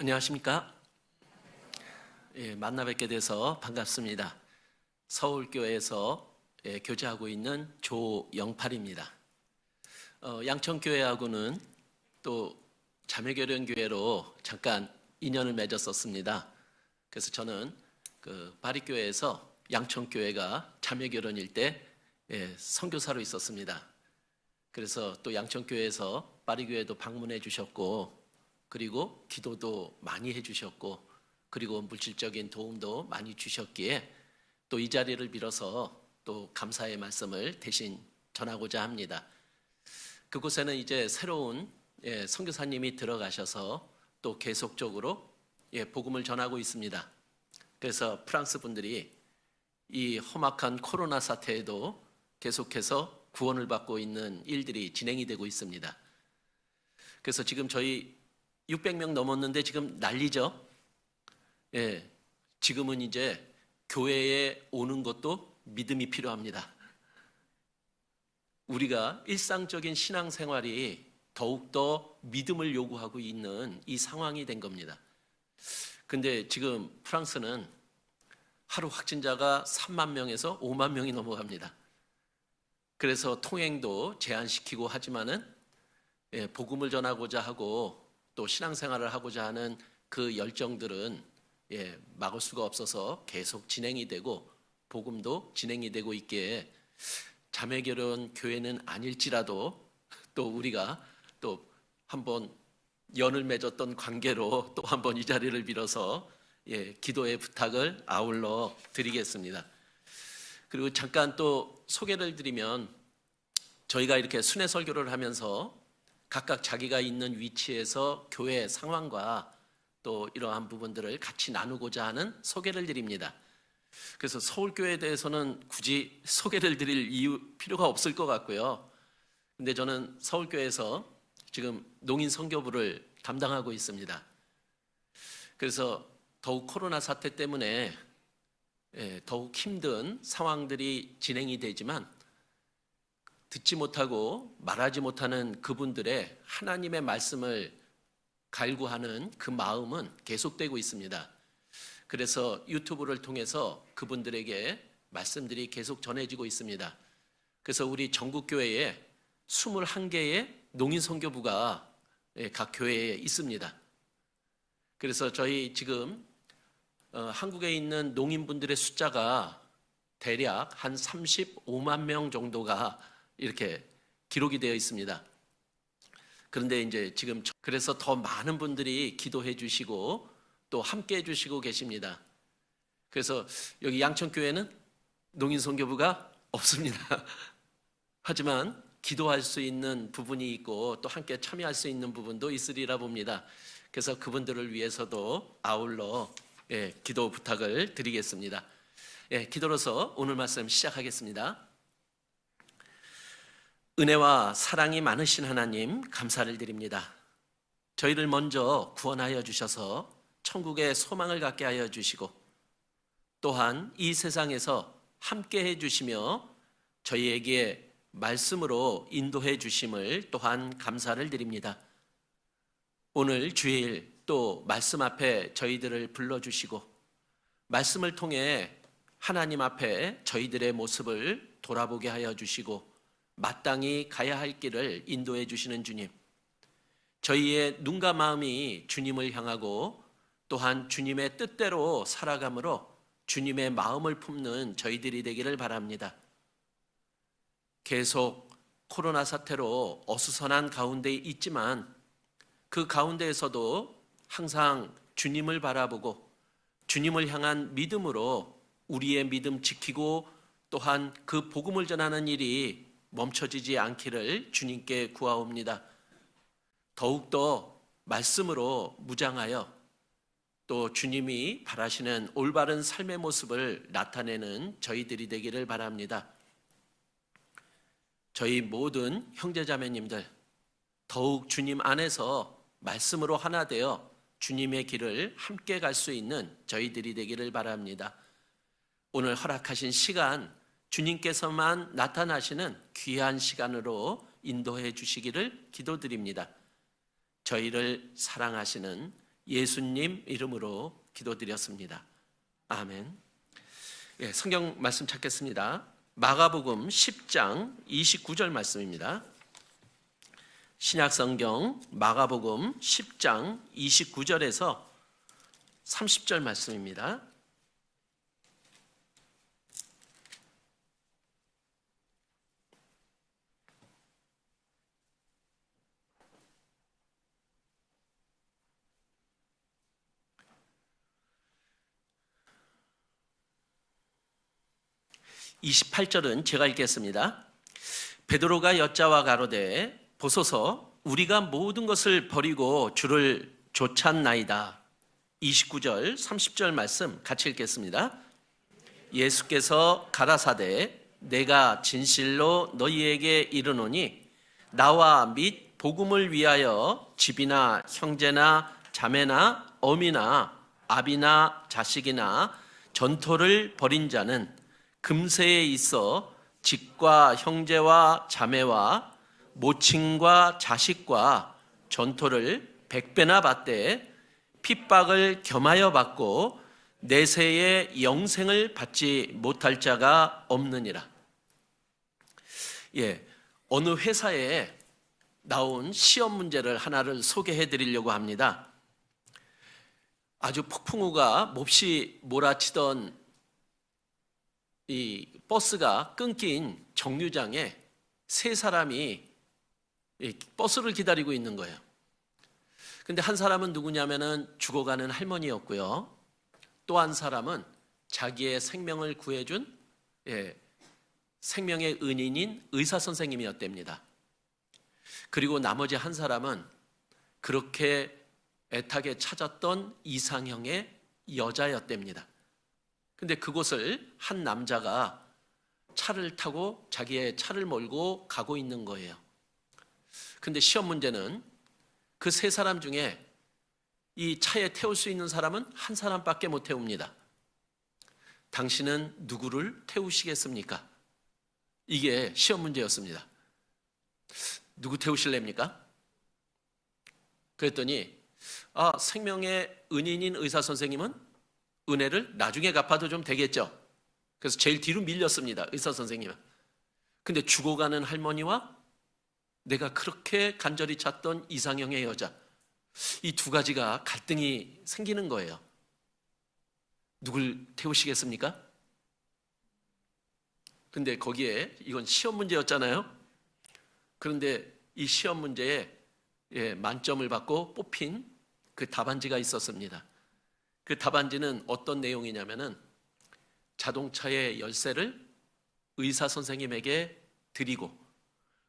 안녕하십니까? 만나 뵙게 돼서 반갑습니다. 서울교회에서 교제하고 있는 조영팔입니다. 양천교회하고는 또 자매교련교회로 잠깐 인연을 맺었었습니다. 그래서 저는 파리교회에서 양천교회가 자매교련일 때 선교사로 있었습니다. 그래서 또 양천교회에서 파리교회도 방문해 주셨고, 그리고 기도도 많이 해주셨고, 그리고 물질적인 도움도 많이 주셨기에 또 이 자리를 빌어서 또 감사의 말씀을 대신 전하고자 합니다. 그곳에는 이제 새로운 선교사님이 들어가셔서 또 계속적으로 복음을 전하고 있습니다. 그래서 프랑스 분들이 이 험악한 코로나 사태에도 계속해서 구원을 받고 있는 일들이 진행이 되고 있습니다. 그래서 지금 저희 600명 넘었는데 지금 난리죠. 지금은 이제 교회에 오는 것도 믿음이 필요합니다. 우리가 일상적인 신앙생활이 더욱더 믿음을 요구하고 있는 이 상황이 된 겁니다. 근데 지금 프랑스는 하루 확진자가 3만 명에서 5만 명이 넘어갑니다. 그래서 통행도 제한시키고 하지만은 복음을 전하고자 하고 또 신앙생활을 하고자 하는 그 열정들은 막을 수가 없어서 계속 진행이 되고 복음도 진행이 되고 있기에 자매결혼 교회는 아닐지라도 또 우리가 또 한번 연을 맺었던 관계로 또 한번 이 자리를 빌어서 기도의 부탁을 아울러 드리겠습니다. 그리고 잠깐 또 소개를 드리면, 저희가 이렇게 순회 설교를 하면서 각각 자기가 있는 위치에서 교회 상황과 또 이러한 부분들을 같이 나누고자 하는 소개를 드립니다. 그래서 서울교회에 대해서는 굳이 소개를 드릴 필요가 없을 것 같고요. 근데 저는 서울교회에서 지금 농인 선교부를 담당하고 있습니다. 그래서 더욱 코로나 사태 때문에 더욱 힘든 상황들이 진행이 되지만 듣지 못하고 말하지 못하는 그분들의 하나님의 말씀을 갈구하는 그 마음은 계속되고 있습니다. 그래서 유튜브를 통해서 그분들에게 말씀들이 계속 전해지고 있습니다. 그래서 우리 전국교회에 21개의 농인선교부가 각 교회에 있습니다. 그래서 저희 지금 한국에 있는 농인분들의 숫자가 대략 한 35만 명 정도가 이렇게 기록이 되어 있습니다. 그런데 이제 지금 그래서 더 많은 분들이 기도해 주시고 또 함께 해 주시고 계십니다. 그래서 여기 양천교회는 농인선교부가 없습니다. 하지만 기도할 수 있는 부분이 있고 또 함께 참여할 수 있는 부분도 있으리라 봅니다. 그래서 그분들을 위해서도 아울러 기도 부탁을 드리겠습니다. 기도로서 오늘 말씀 시작하겠습니다. 은혜와 사랑이 많으신 하나님, 감사를 드립니다. 저희를 먼저 구원하여 주셔서 천국의 소망을 갖게 하여 주시고, 또한 이 세상에서 함께 해 주시며 저희에게 말씀으로 인도해 주심을 또한 감사를 드립니다. 오늘 주일 또 말씀 앞에 저희들을 불러주시고 말씀을 통해 하나님 앞에 저희들의 모습을 돌아보게 하여 주시고 마땅히 가야 할 길을 인도해 주시는 주님, 저희의 눈과 마음이 주님을 향하고 또한 주님의 뜻대로 살아감으로 주님의 마음을 품는 저희들이 되기를 바랍니다. 계속 코로나 사태로 어수선한 가운데 있지만 그 가운데에서도 항상 주님을 바라보고 주님을 향한 믿음으로 우리의 믿음 지키고 또한 그 복음을 전하는 일이 멈춰지지 않기를 주님께 구하옵니다. 더욱더 말씀으로 무장하여 또 주님이 바라시는 올바른 삶의 모습을 나타내는 저희들이 되기를 바랍니다. 저희 모든 형제자매님들 더욱 주님 안에서 말씀으로 하나 되어 주님의 길을 함께 갈 수 있는 저희들이 되기를 바랍니다. 오늘 허락하신 시간, 주님께서만 나타나시는 귀한 시간으로 인도해 주시기를 기도드립니다. 저희를 사랑하시는 예수님 이름으로 기도드렸습니다. 아멘. 예, 성경 말씀 찾겠습니다. 마가복음 10장 29절 말씀입니다. 신약성경 마가복음 10장 29절에서 30절 말씀입니다. (28절은) 제가 읽겠습니다. 베드로가 여짜와 가로되 보소서 우리가 모든 것을 버리고 주를 좇았나이다. 29절 30절 말씀 같이 읽겠습니다. 예수께서 가라사대 내가 진실로 너희에게 이르노니 나와 및 복음을 위하여 집이나 형제나 자매나 어미나 아비나 자식이나 전토를 벌인 자는 금세에 있어 집과 형제와 자매와 모친과 자식과 전토를 100배나 받되 핍박을 겸하여 받고 내세의 영생을 받지 못할 자가 없느니라. 예, 어느 회사에 나온 시험 문제를 하나를 소개해 드리려고 합니다. 아주 폭풍우가 몹시 몰아치던 이 버스가 끊긴 정류장에 세 사람이 버스를 기다리고 있는 거예요. 근데 한 사람은 누구냐면은 죽어가는 할머니였고요. 또 한 사람은 자기의 생명을 구해준 생명의 은인인 의사 선생님이었답니다. 그리고 나머지 한 사람은 그렇게 애타게 찾았던 이상형의 여자였답니다. 근데 그곳을 한 남자가 차를 타고 자기의 차를 몰고 가고 있는 거예요. 근데 시험 문제는 그 세 사람 중에 이 차에 태울 수 있는 사람은 한 사람밖에 못 태웁니다. 당신은 누구를 태우시겠습니까? 이게 시험 문제였습니다. 누구 태우실랍니까? 그랬더니 생명의 은인인 의사 선생님은 은혜를 나중에 갚아도 좀 되겠죠. 그래서 제일 뒤로 밀렸습니다. 의사 선생님은. 근데 죽어가는 할머니와 내가 그렇게 간절히 찾던 이상형의 여자, 이 두 가지가 갈등이 생기는 거예요. 누굴 태우시겠습니까? 근데 거기에 이건 시험 문제였잖아요. 그런데 이 시험 문제에 만점을 받고 뽑힌 그 답안지가 있었습니다. 그 답안지는 어떤 내용이냐면은 자동차의 열쇠를 의사 선생님에게 드리고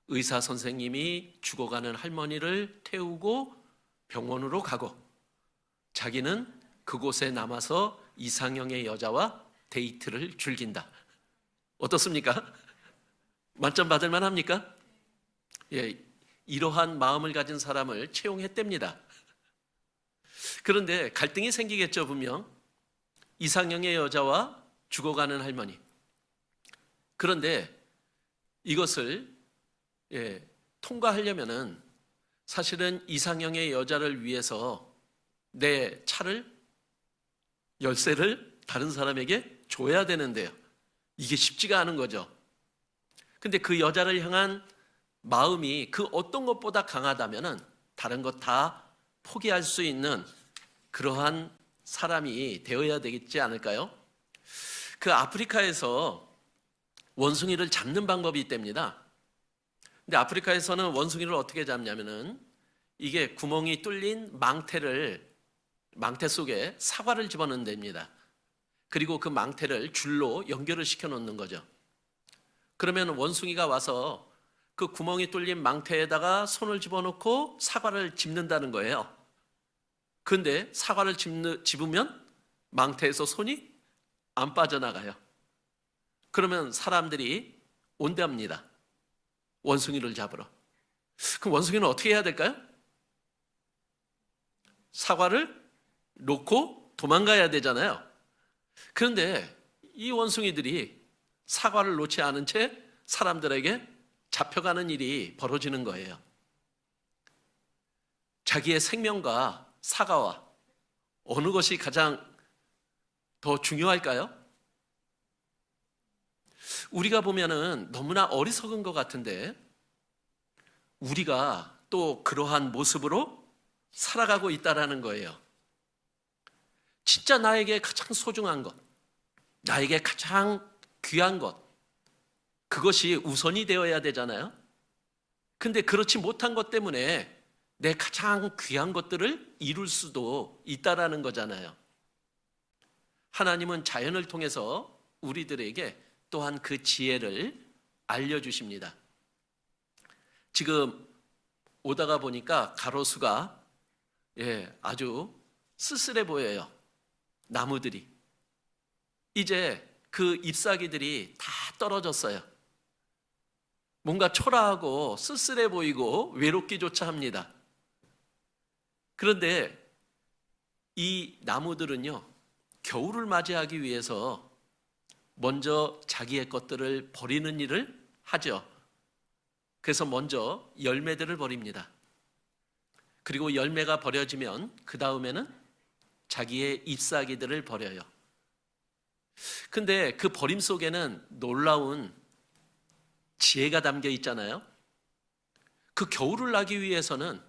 의사 선생님이 죽어가는 할머니를 태우고 병원으로 가고 자기는 그곳에 남아서 이상형의 여자와 데이트를 즐긴다. 어떻습니까? 만점 받을 만합니까? 예, 이러한 마음을 가진 사람을 채용했답니다. 그런데 갈등이 생기겠죠, 분명. 이상형의 여자와 죽어가는 할머니. 그런데 이것을 통과하려면은 사실은 이상형의 여자를 위해서 내 차를, 열쇠를 다른 사람에게 줘야 되는데요. 이게 쉽지가 않은 거죠. 근데 그 여자를 향한 마음이 그 어떤 것보다 강하다면은 다른 것 다 포기할 수 있는 그러한 사람이 되어야 되겠지 않을까요? 그 아프리카에서 원숭이를 잡는 방법이 있답니다. 근데 아프리카에서는 원숭이를 어떻게 잡냐면은 이게 구멍이 뚫린 망태 속에 사과를 집어넣는 됩니다. 그리고 그 망태를 줄로 연결을 시켜 놓는 거죠. 그러면 원숭이가 와서 그 구멍이 뚫린 망태에다가 손을 집어넣고 사과를 집는다는 거예요. 그런데 사과를 집으면 망태에서 손이 안 빠져나가요. 그러면 사람들이 온답니다. 원숭이를 잡으러. 그럼 원숭이는 어떻게 해야 될까요? 사과를 놓고 도망가야 되잖아요. 그런데 이 원숭이들이 사과를 놓지 않은 채 사람들에게 잡혀가는 일이 벌어지는 거예요. 자기의 생명과 사과와 어느 것이 가장 더 중요할까요? 우리가 보면은 너무나 어리석은 것 같은데 우리가 또 그러한 모습으로 살아가고 있다라는 거예요. 진짜 나에게 가장 소중한 것, 나에게 가장 귀한 것, 그것이 우선이 되어야 되잖아요. 근데 그렇지 못한 것 때문에 내 가장 귀한 것들을 이룰 수도 있다라는 거잖아요. 하나님은 자연을 통해서 우리들에게 또한 그 지혜를 알려주십니다. 지금 오다가 보니까 가로수가 아주 쓸쓸해 보여요. 나무들이. 이제 그 잎사귀들이 다 떨어졌어요. 뭔가 초라하고 쓸쓸해 보이고 외롭기조차 합니다. 그런데 이 나무들은요, 겨울을 맞이하기 위해서 먼저 자기의 것들을 버리는 일을 하죠. 그래서 먼저 열매들을 버립니다. 그리고 열매가 버려지면 그 다음에는 자기의 잎사귀들을 버려요. 근데 그 버림 속에는 놀라운 지혜가 담겨 있잖아요. 그 겨울을 나기 위해서는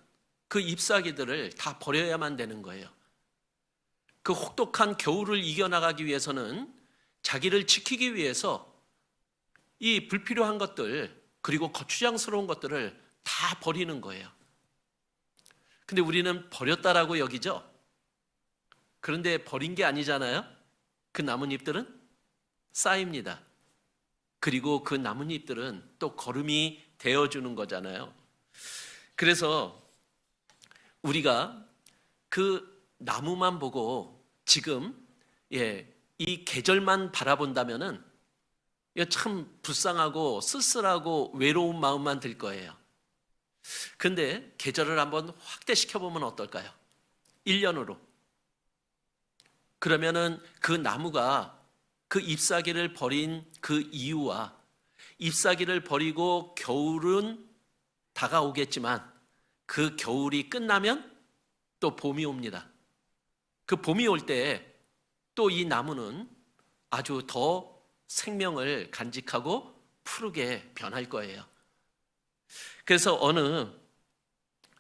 그 잎사귀들을 다 버려야만 되는 거예요. 그 혹독한 겨울을 이겨나가기 위해서는 자기를 지키기 위해서 이 불필요한 것들 그리고 거추장스러운 것들을 다 버리는 거예요. 근데 우리는 버렸다라고 여기죠. 그런데 버린 게 아니잖아요. 그 나뭇잎들은 쌓입니다. 그리고 그 나뭇잎들은 또 거름이 되어주는 거잖아요. 그래서 우리가 그 나무만 보고 지금 이 계절만 바라본다면은 참 불쌍하고 쓸쓸하고 외로운 마음만 들 거예요. 근데 계절을 한번 확대시켜 보면 어떨까요? 1년으로. 그러면은 그 나무가 그 잎사귀를 버린 그 이유와 잎사귀를 버리고 겨울은 다가오겠지만 그 겨울이 끝나면 또 봄이 옵니다. 그 봄이 올 때 또 이 나무는 아주 더 생명을 간직하고 푸르게 변할 거예요. 그래서 어느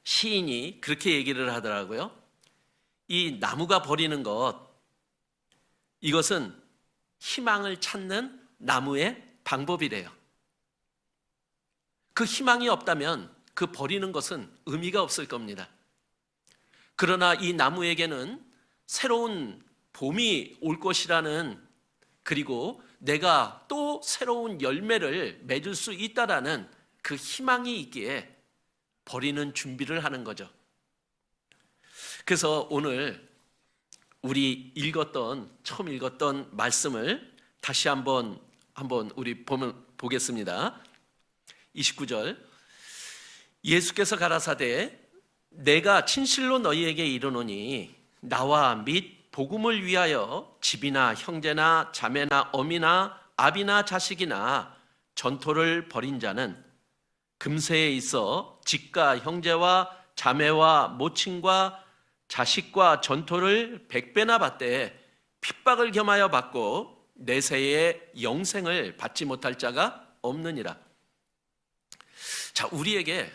시인이 그렇게 얘기를 하더라고요. 이 나무가 버리는 것, 이것은 희망을 찾는 나무의 방법이래요. 그 희망이 없다면 그 버리는 것은 의미가 없을 겁니다. 그러나 이 나무에게는 새로운 봄이 올 것이라는, 그리고 내가 또 새로운 열매를 맺을 수 있다라는 그 희망이 있기에 버리는 준비를 하는 거죠. 그래서 오늘 우리 처음 읽었던 말씀을 다시 한번 우리 보겠습니다. 29절. 예수께서 가라사대 내가 진실로 너희에게 이르노니 나와 및 복음을 위하여 집이나 형제나 자매나 어미나 아비나 자식이나 전토를 벌인 자는 금세에 있어 집과 형제와 자매와 모친과 자식과 전토를 100배나 받되 핍박을 겸하여 받고 내세의 영생을 받지 못할 자가 없느니라. 자, 우리에게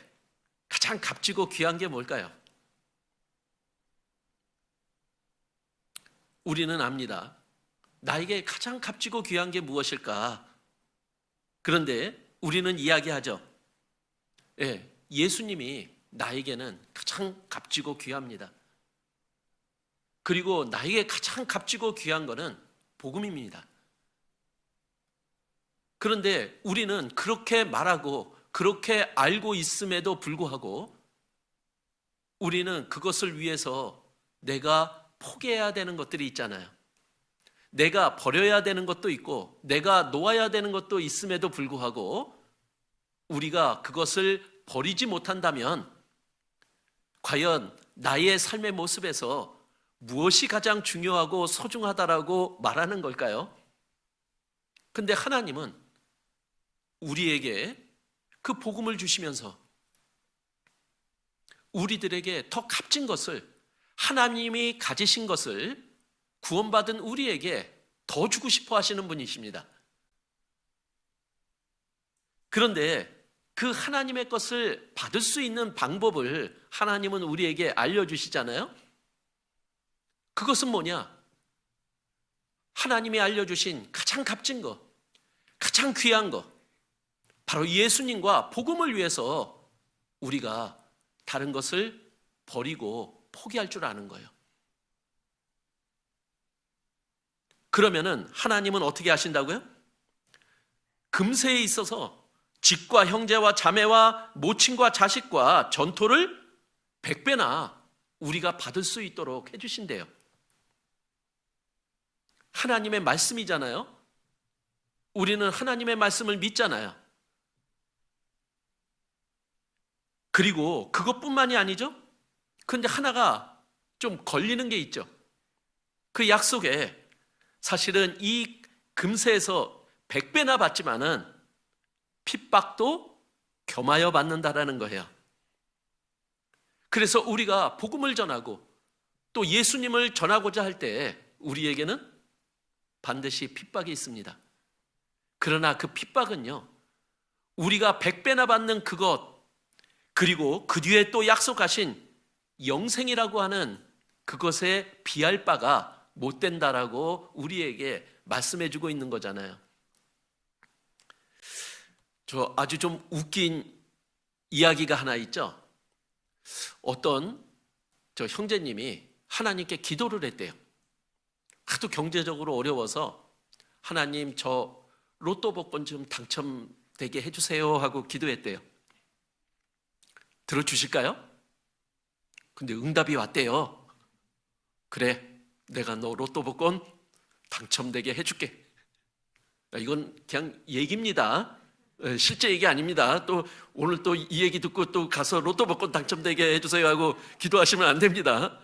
가장 값지고 귀한 게 뭘까요? 우리는 압니다. 나에게 가장 값지고 귀한 게 무엇일까? 그런데 우리는 이야기하죠. 예수님이 나에게는 가장 값지고 귀합니다. 그리고 나에게 가장 값지고 귀한 것은 복음입니다. 그런데 우리는 그렇게 말하고 그렇게 알고 있음에도 불구하고 우리는 그것을 위해서 내가 포기해야 되는 것들이 있잖아요. 내가 버려야 되는 것도 있고 내가 놓아야 되는 것도 있음에도 불구하고 우리가 그것을 버리지 못한다면 과연 나의 삶의 모습에서 무엇이 가장 중요하고 소중하다라고 말하는 걸까요? 근데 하나님은 우리에게 그 복음을 주시면서 우리들에게 더 값진 것을 하나님이 가지신 것을 구원받은 우리에게 더 주고 싶어 하시는 분이십니다. 그런데 그 하나님의 것을 받을 수 있는 방법을 하나님은 우리에게 알려주시잖아요. 그것은 뭐냐? 하나님이 알려주신 가장 값진 것, 가장 귀한 것, 바로 예수님과 복음을 위해서 우리가 다른 것을 버리고 포기할 줄 아는 거예요. 그러면은 하나님은 어떻게 하신다고요? 금세에 있어서 직과 형제와 자매와 모친과 자식과 전토를 100배나 우리가 받을 수 있도록 해주신대요. 하나님의 말씀이잖아요. 우리는 하나님의 말씀을 믿잖아요. 그리고 그것뿐만이 아니죠. 그런데 하나가 좀 걸리는 게 있죠. 그 약속에 사실은 이 금세에서 100배나 받지만은 핍박도 겸하여 받는다라는 거예요. 그래서 우리가 복음을 전하고 또 예수님을 전하고자 할 때 우리에게는 반드시 핍박이 있습니다. 그러나 그 핍박은요, 우리가 100배나 받는 그것, 그리고 그 뒤에 또 약속하신 영생이라고 하는 그것에 비할 바가 못 된다라고 우리에게 말씀해 주고 있는 거잖아요. 저 아주 좀 웃긴 이야기가 하나 있죠. 어떤 저 형제님이 하나님께 기도를 했대요. 하도 경제적으로 어려워서 하나님 저 로또 복권 좀 당첨되게 해주세요 하고 기도했대요. 들어주실까요? 근데 응답이 왔대요. 그래, 내가 너 로또 복권 당첨되게 해줄게. 이건 그냥 얘기입니다. 실제 얘기 아닙니다. 또 오늘 또 이 얘기 듣고 또 가서 로또 복권 당첨되게 해주세요 하고 기도하시면 안 됩니다.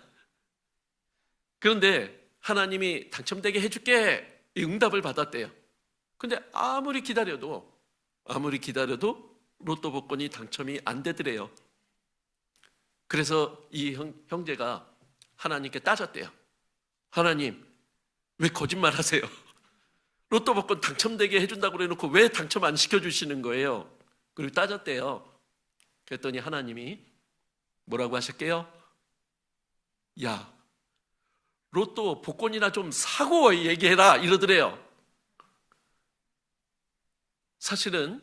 그런데 하나님이 당첨되게 해줄게 이 응답을 받았대요. 근데 아무리 기다려도 로또 복권이 당첨이 안 되더래요. 그래서 이 형제가 하나님께 따졌대요. 하나님, 왜 거짓말 하세요? 로또 복권 당첨되게 해준다고 해놓고 왜 당첨 안 시켜주시는 거예요? 그리고 따졌대요. 그랬더니 하나님이 뭐라고 하실게요? 야, 로또 복권이나 좀 사고 얘기해라 이러더래요. 사실은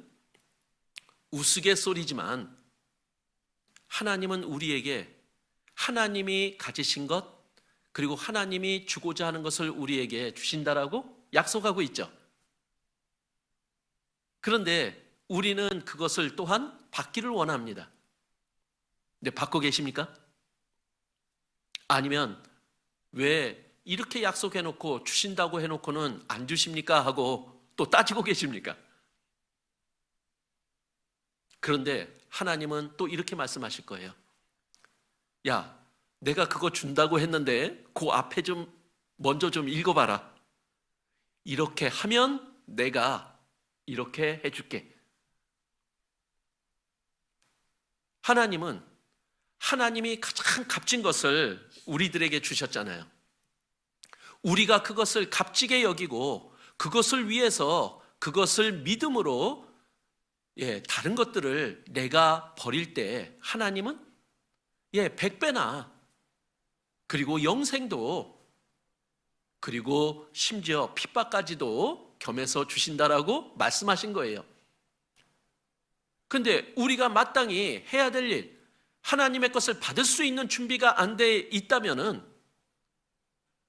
우스갯소리지만 하나님은 우리에게 하나님이 가지신 것, 그리고 하나님이 주고자 하는 것을 우리에게 주신다라고 약속하고 있죠. 그런데 우리는 그것을 또한 받기를 원합니다. 근데 받고 계십니까? 아니면 왜 이렇게 약속해놓고 주신다고 해놓고는 안 주십니까? 하고 또 따지고 계십니까? 그런데 하나님은 또 이렇게 말씀하실 거예요. 야, 내가 그거 준다고 했는데 그 앞에 좀 먼저 좀 읽어봐라. 이렇게 하면 내가 이렇게 해줄게. 하나님은 하나님이 가장 값진 것을 우리들에게 주셨잖아요. 우리가 그것을 값지게 여기고 그것을 위해서 그것을 믿음으로 다른 것들을 내가 버릴 때 하나님은 100배나 그리고 영생도 그리고 심지어 핍박까지도 겸해서 주신다라고 말씀하신 거예요. 그런데 우리가 마땅히 해야 될 일, 하나님의 것을 받을 수 있는 준비가 안 돼 있다면은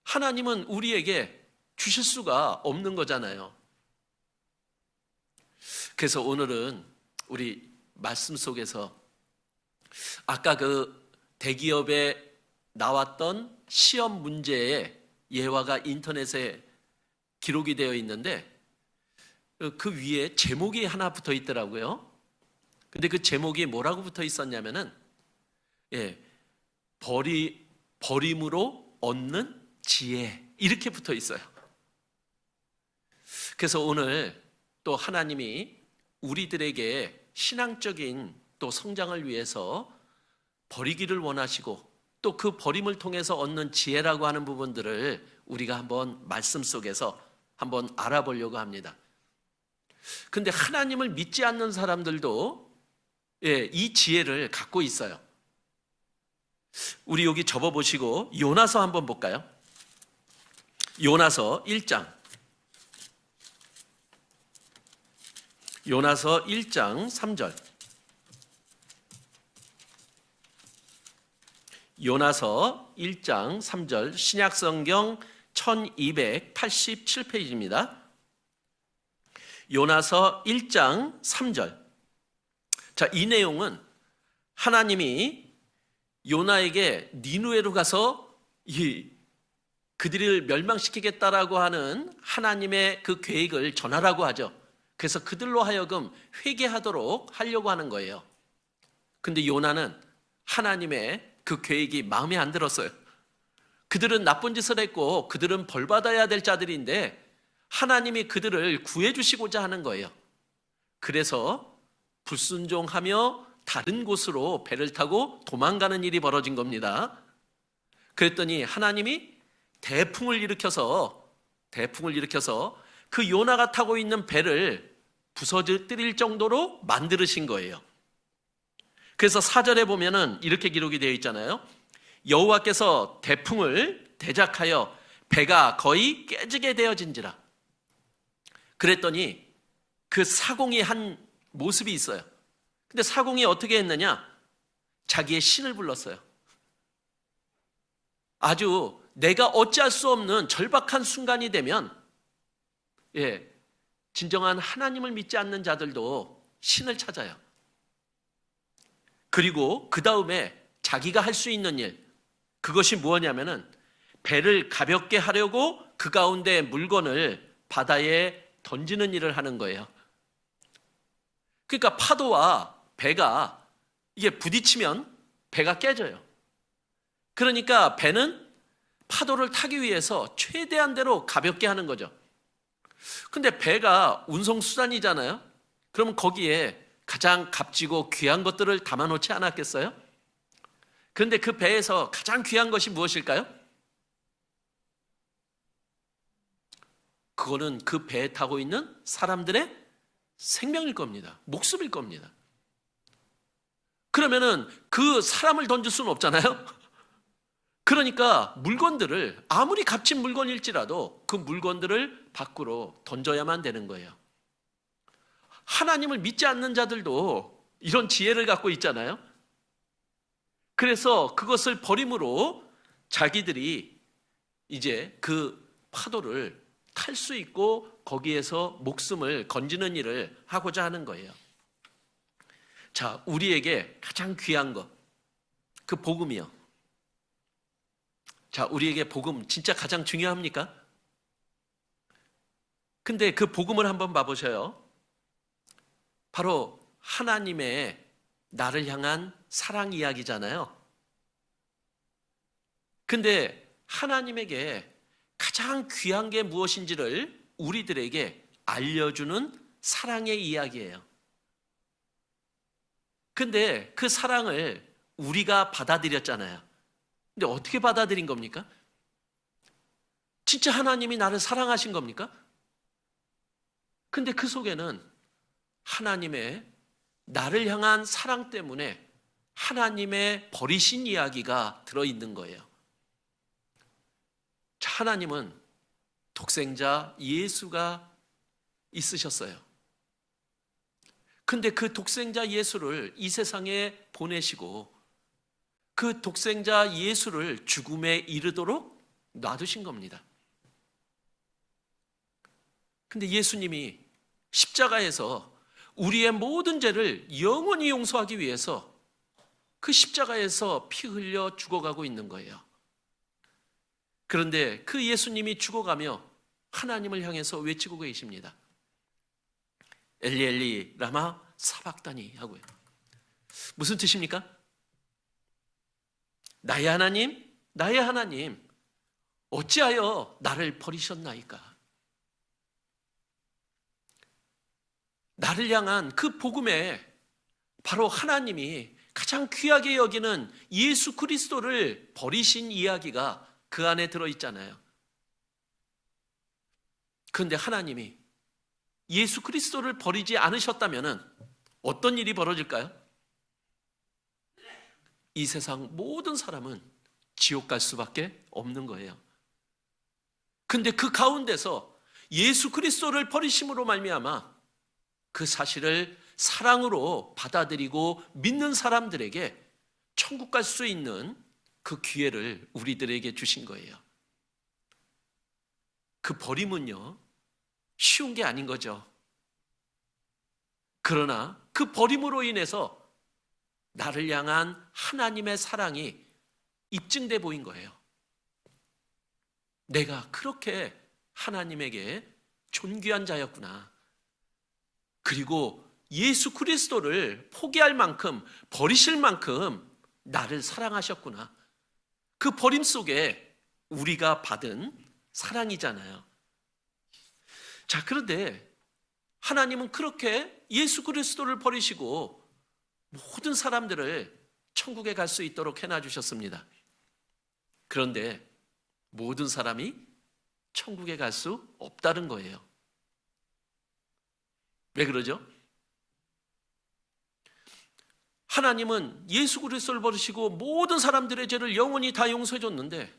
하나님은 우리에게 주실 수가 없는 거잖아요. 그래서 오늘은 우리 말씀 속에서 아까 그 대기업에 나왔던 시험 문제의 예화가 인터넷에 기록이 되어 있는데 그 위에 제목이 하나 붙어 있더라고요. 근데 그 제목이 뭐라고 붙어 있었냐면은 버림으로 얻는 지혜 이렇게 붙어 있어요. 그래서 오늘 또 하나님이 우리들에게 신앙적인 또 성장을 위해서 버리기를 원하시고 또 그 버림을 통해서 얻는 지혜라고 하는 부분들을 우리가 한번 말씀 속에서 한번 알아보려고 합니다. 근데 하나님을 믿지 않는 사람들도 이 지혜를 갖고 있어요. 우리 여기 접어보시고 요나서 한번 볼까요? 요나서 1장. 요나서 1장 3절. 요나서 1장 3절 신약성경 1287페이지입니다. 요나서 1장 3절. 자, 이 내용은 하나님이 요나에게 니누에로 가서 그들을 멸망시키겠다라고 하는 하나님의 그 계획을 전하라고 하죠. 그래서 그들로 하여금 회개하도록 하려고 하는 거예요. 근데 요나는 하나님의 그 계획이 마음에 안 들었어요. 그들은 나쁜 짓을 했고 그들은 벌받아야 될 자들인데 하나님이 그들을 구해주시고자 하는 거예요. 그래서 불순종하며 다른 곳으로 배를 타고 도망가는 일이 벌어진 겁니다. 그랬더니 하나님이 대풍을 일으켜서 그 요나가 타고 있는 배를 부서뜨릴 정도로 만드신 거예요. 그래서 4절에 보면은 이렇게 기록이 되어 있잖아요. 여호와께서 대풍을 대작하여 배가 거의 깨지게 되어진지라. 그랬더니 그 사공이 한 모습이 있어요. 근데 사공이 어떻게 했느냐? 자기의 신을 불렀어요. 아주 내가 어찌할 수 없는 절박한 순간이 되면 진정한 하나님을 믿지 않는 자들도 신을 찾아요. 그리고 그 다음에 자기가 할 수 있는 일, 그것이 뭐냐면은 배를 가볍게 하려고 그 가운데 물건을 바다에 던지는 일을 하는 거예요. 그러니까 파도와 배가 이게 부딪히면 배가 깨져요. 그러니까 배는 파도를 타기 위해서 최대한대로 가볍게 하는 거죠. 근데 배가 운송수단이잖아요. 그러면 거기에 가장 값지고 귀한 것들을 담아놓지 않았겠어요? 그런데 그 배에서 가장 귀한 것이 무엇일까요? 그거는 그 배에 타고 있는 사람들의 생명일 겁니다. 목숨일 겁니다. 그러면은 그 사람을 던질 수는 없잖아요. 그러니까 물건들을 아무리 값진 물건일지라도 그 물건들을 밖으로 던져야만 되는 거예요. 하나님을 믿지 않는 자들도 이런 지혜를 갖고 있잖아요. 그래서 그것을 버림으로 자기들이 이제 그 파도를 탈 수 있고 거기에서 목숨을 건지는 일을 하고자 하는 거예요. 자, 우리에게 가장 귀한 것, 그 복음이요. 자, 우리에게 복음 진짜 가장 중요합니까? 근데 그 복음을 한번 봐보셔요. 바로 하나님의 나를 향한 사랑 이야기잖아요. 근데 하나님에게 가장 귀한 게 무엇인지를 우리들에게 알려주는 사랑의 이야기예요. 근데 그 사랑을 우리가 받아들였잖아요. 근데 어떻게 받아들인 겁니까? 진짜 하나님이 나를 사랑하신 겁니까? 근데 그 속에는 하나님의 나를 향한 사랑 때문에 하나님의 버리신 이야기가 들어있는 거예요. 하나님은 독생자 예수가 있으셨어요. 근데 그 독생자 예수를 이 세상에 보내시고 그 독생자 예수를 죽음에 이르도록 놔두신 겁니다. 근데 예수님이 십자가에서 우리의 모든 죄를 영원히 용서하기 위해서 그 십자가에서 피 흘려 죽어가고 있는 거예요. 그런데 그 예수님이 죽어가며 하나님을 향해서 외치고 계십니다. 엘리 엘리 라마 사박다니 하고요. 무슨 뜻입니까? 나의 하나님, 나의 하나님, 어찌하여 나를 버리셨나이까? 나를 향한 그 복음에 바로 하나님이 가장 귀하게 여기는 예수 그리스도를 버리신 이야기가 그 안에 들어있잖아요. 그런데 하나님이 예수 그리스도를 버리지 않으셨다면 어떤 일이 벌어질까요? 이 세상 모든 사람은 지옥 갈 수밖에 없는 거예요. 근데 그 가운데서 예수 그리스도를 버리심으로 말미암아 그 사실을 사랑으로 받아들이고 믿는 사람들에게 천국 갈 수 있는 그 기회를 우리들에게 주신 거예요. 그 버림은요, 쉬운 게 아닌 거죠. 그러나 그 버림으로 인해서 나를 향한 하나님의 사랑이 입증돼 보인 거예요. 내가 그렇게 하나님에게 존귀한 자였구나. 그리고 예수 그리스도를 포기할 만큼, 버리실 만큼 나를 사랑하셨구나. 그 버림 속에 우리가 받은 사랑이잖아요. 자, 그런데 하나님은 그렇게 예수 그리스도를 버리시고 모든 사람들을 천국에 갈 수 있도록 해놔주셨습니다. 그런데 모든 사람이 천국에 갈 수 없다는 거예요. 왜 그러죠? 하나님은 예수 그리스도를 버리시고 모든 사람들의 죄를 영원히 다 용서해 줬는데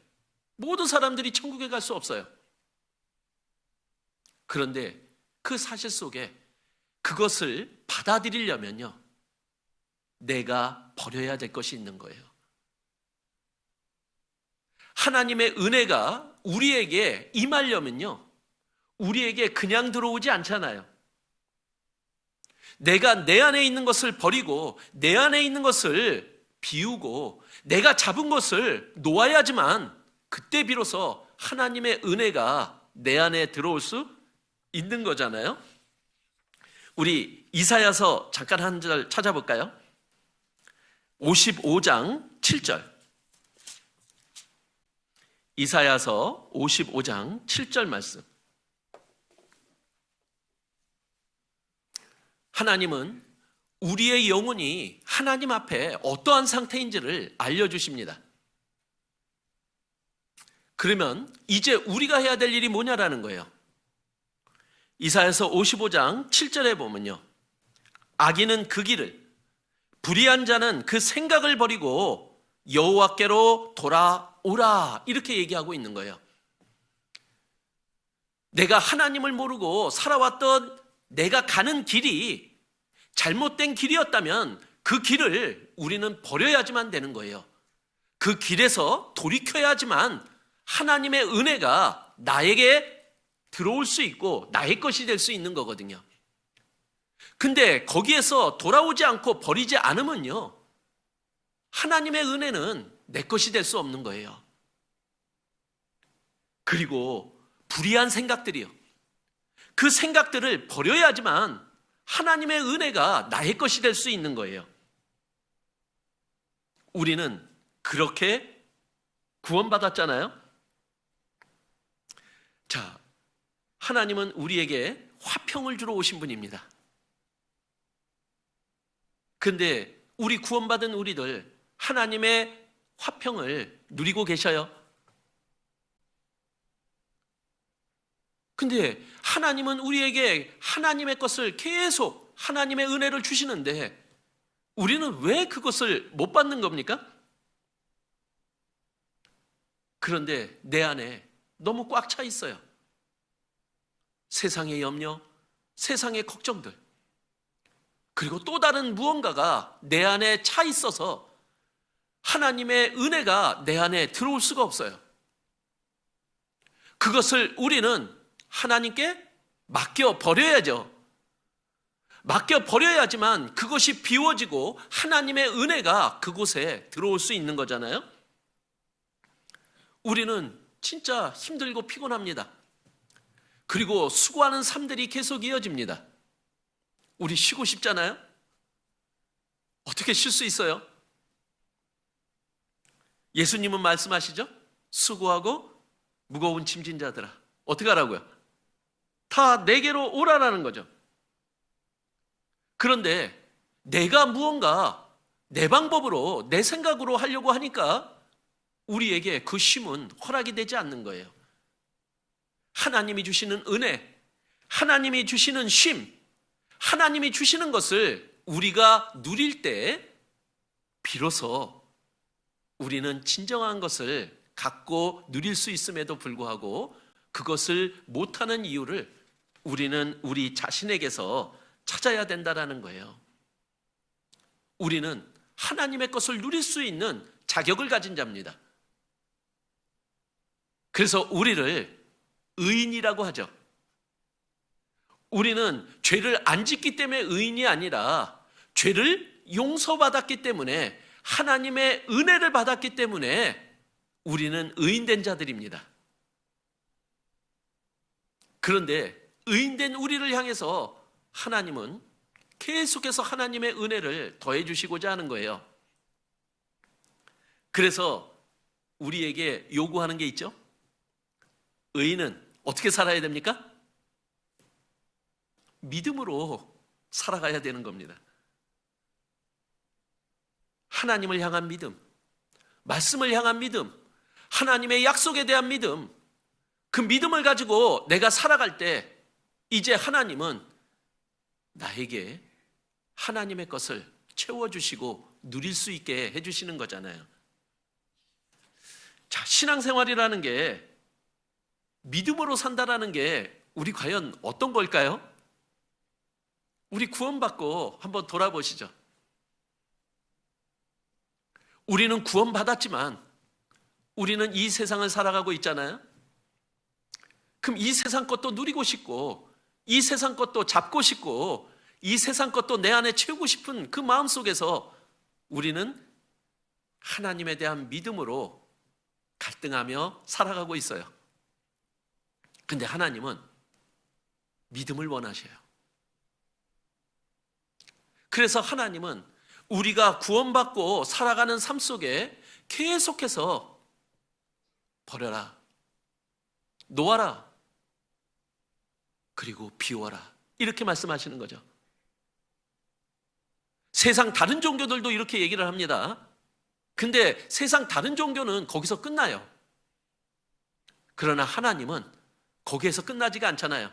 모든 사람들이 천국에 갈 수 없어요. 그런데 그 사실 속에 그것을 받아들이려면요, 내가 버려야 될 것이 있는 거예요. 하나님의 은혜가 우리에게 임하려면요, 우리에게 그냥 들어오지 않잖아요. 내가 내 안에 있는 것을 버리고 내 안에 있는 것을 비우고 내가 잡은 것을 놓아야지만 그때 비로소 하나님의 은혜가 내 안에 들어올 수 있는 거잖아요. 우리 이사야서 잠깐 한 절 찾아볼까요? 55장 7절. 이사야서 55장 7절 말씀. 하나님은 우리의 영혼이 하나님 앞에 어떠한 상태인지를 알려주십니다. 그러면 이제 우리가 해야 될 일이 뭐냐라는 거예요. 이사야서 55장 7절에 보면요, 악인은 그 길을, 불의한 자는 그 생각을 버리고 여호와께로 돌아오라, 이렇게 얘기하고 있는 거예요. 내가 하나님을 모르고 살아왔던 내가 가는 길이 잘못된 길이었다면 그 길을 우리는 버려야지만 되는 거예요. 그 길에서 돌이켜야지만 하나님의 은혜가 나에게 들어올 수 있고 나의 것이 될 수 있는 거거든요. 근데 거기에서 돌아오지 않고 버리지 않으면요, 하나님의 은혜는 내 것이 될 수 없는 거예요. 그리고 불의한 생각들이요, 그 생각들을 버려야지만 하나님의 은혜가 나의 것이 될 수 있는 거예요. 우리는 그렇게 구원받았잖아요. 자, 하나님은 우리에게 화평을 주러 오신 분입니다. 근데 우리 구원받은 우리들 하나님의 화평을 누리고 계셔요? 근데 하나님은 우리에게 하나님의 것을 계속 하나님의 은혜를 주시는데 우리는 왜 그것을 못 받는 겁니까? 그런데 내 안에 너무 꽉 차 있어요. 세상의 염려, 세상의 걱정들, 그리고 또 다른 무언가가 내 안에 차 있어서 하나님의 은혜가 내 안에 들어올 수가 없어요. 그것을 우리는 하나님께 맡겨 버려야죠. 맡겨 버려야지만 그것이 비워지고 하나님의 은혜가 그곳에 들어올 수 있는 거잖아요. 우리는 진짜 힘들고 피곤합니다. 그리고 수고하는 삶들이 계속 이어집니다. 우리 쉬고 싶잖아요. 어떻게 쉴 수 있어요? 예수님은 말씀하시죠? 수고하고 무거운 짐진 자들아, 어떻게 하라고요? 다 내게로 오라라는 거죠. 그런데 내가 무언가 내 방법으로, 내 생각으로 하려고 하니까 우리에게 그 쉼은 허락이 되지 않는 거예요. 하나님이 주시는 은혜, 하나님이 주시는 쉼, 하나님이 주시는 것을 우리가 누릴 때 비로소 우리는 진정한 것을 갖고 누릴 수 있음에도 불구하고 그것을 못하는 이유를 우리는 우리 자신에게서 찾아야 된다는 거예요. 우리는 하나님의 것을 누릴 수 있는 자격을 가진 자입니다. 그래서 우리를 의인이라고 하죠. 우리는 죄를 안 짓기 때문에 의인이 아니라 죄를 용서받았기 때문에, 하나님의 은혜를 받았기 때문에 우리는 의인된 자들입니다. 그런데 의인된 우리를 향해서 하나님은 계속해서 하나님의 은혜를 더해 주시고자 하는 거예요. 그래서 우리에게 요구하는 게 있죠. 의인은 어떻게 살아야 됩니까? 믿음으로 살아가야 되는 겁니다. 하나님을 향한 믿음, 말씀을 향한 믿음, 하나님의 약속에 대한 믿음, 그 믿음을 가지고 내가 살아갈 때 이제 하나님은 나에게 하나님의 것을 채워주시고 누릴 수 있게 해주시는 거잖아요. 자, 신앙생활이라는 게, 믿음으로 산다라는 게 우리 과연 어떤 걸까요? 우리 구원받고 한번 돌아보시죠. 우리는 구원받았지만 우리는 이 세상을 살아가고 있잖아요. 그럼 이 세상 것도 누리고 싶고, 이 세상 것도 잡고 싶고, 이 세상 것도 내 안에 채우고 싶은 그 마음 속에서 우리는 하나님에 대한 믿음으로 갈등하며 살아가고 있어요. 근데 하나님은 믿음을 원하셔요. 그래서 하나님은 우리가 구원받고 살아가는 삶 속에 계속해서 버려라, 놓아라, 그리고 비워라, 이렇게 말씀하시는 거죠. 세상 다른 종교들도 이렇게 얘기를 합니다. 근데 세상 다른 종교는 거기서 끝나요. 그러나 하나님은 거기에서 끝나지가 않잖아요.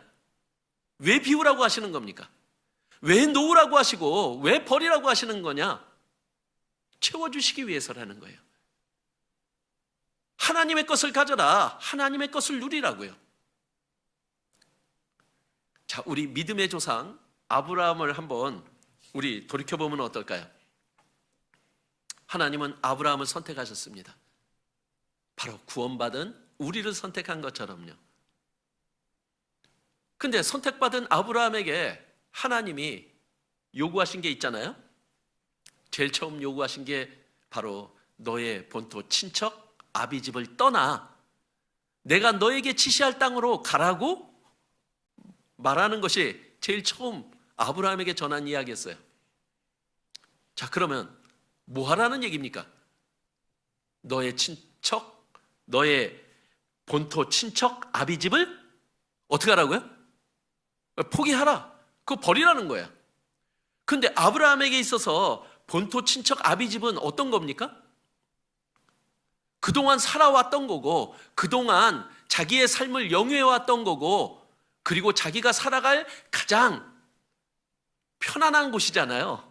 왜 비우라고 하시는 겁니까? 왜 놓으라고 하시고 왜 버리라고 하시는 거냐? 채워주시기 위해서라는 거예요. 하나님의 것을 가져라, 하나님의 것을 누리라고요. 자, 우리 믿음의 조상 아브라함을 한번 우리 돌이켜보면 어떨까요? 하나님은 아브라함을 선택하셨습니다. 바로 구원받은 우리를 선택한 것처럼요. 근데 선택받은 아브라함에게 하나님이 요구하신 게 있잖아요. 제일 처음 요구하신 게 바로 너의 본토 친척 아비집을 떠나 내가 너에게 지시할 땅으로 가라고 말하는 것이 제일 처음 아브라함에게 전한 이야기였어요. 자, 그러면 뭐 하라는 얘기입니까? 너의 친척, 너의 본토 친척 아비집을 어떻게 하라고요? 포기하라. 그거 버리라는 거야. 근데 아브라함에게 있어서 본토 친척 아비집은 어떤 겁니까? 그동안 살아왔던 거고, 그동안 자기의 삶을 영위해왔던 거고, 그리고 자기가 살아갈 가장 편안한 곳이잖아요.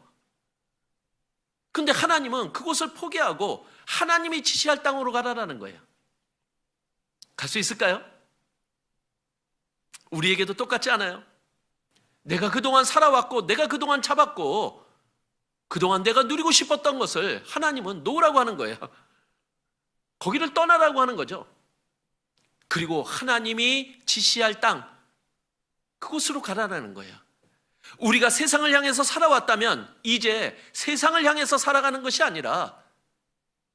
근데 하나님은 그곳을 포기하고 하나님이 지시할 땅으로 가라라는 거예요. 갈 수 있을까요? 우리에게도 똑같지 않아요? 내가 그동안 살아왔고, 내가 그동안 잡았고, 그동안 내가 누리고 싶었던 것을 하나님은 놓으라고 하는 거예요. 거기를 떠나라고 하는 거죠. 그리고 하나님이 지시할 땅, 그곳으로 가라라는 거예요. 우리가 세상을 향해서 살아왔다면 이제 세상을 향해서 살아가는 것이 아니라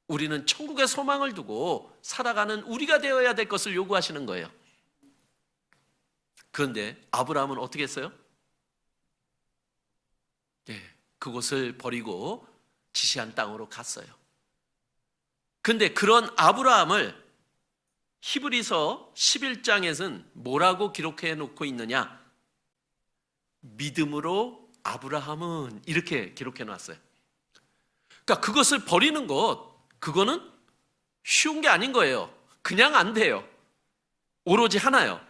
우리는 천국의 소망을 두고 살아가는 우리가 되어야 될 것을 요구하시는 거예요. 그런데 아브라함은 어떻게 했어요? 그곳을 버리고 지시한 땅으로 갔어요. 근데 그런 아브라함을 히브리서 11장에서는 뭐라고 기록해 놓고 있느냐? 믿음으로 아브라함은 이렇게 기록해 놨어요. 그러니까 그것을 버리는 것, 그거는 쉬운 게 아닌 거예요. 그냥 안 돼요. 오로지 하나요.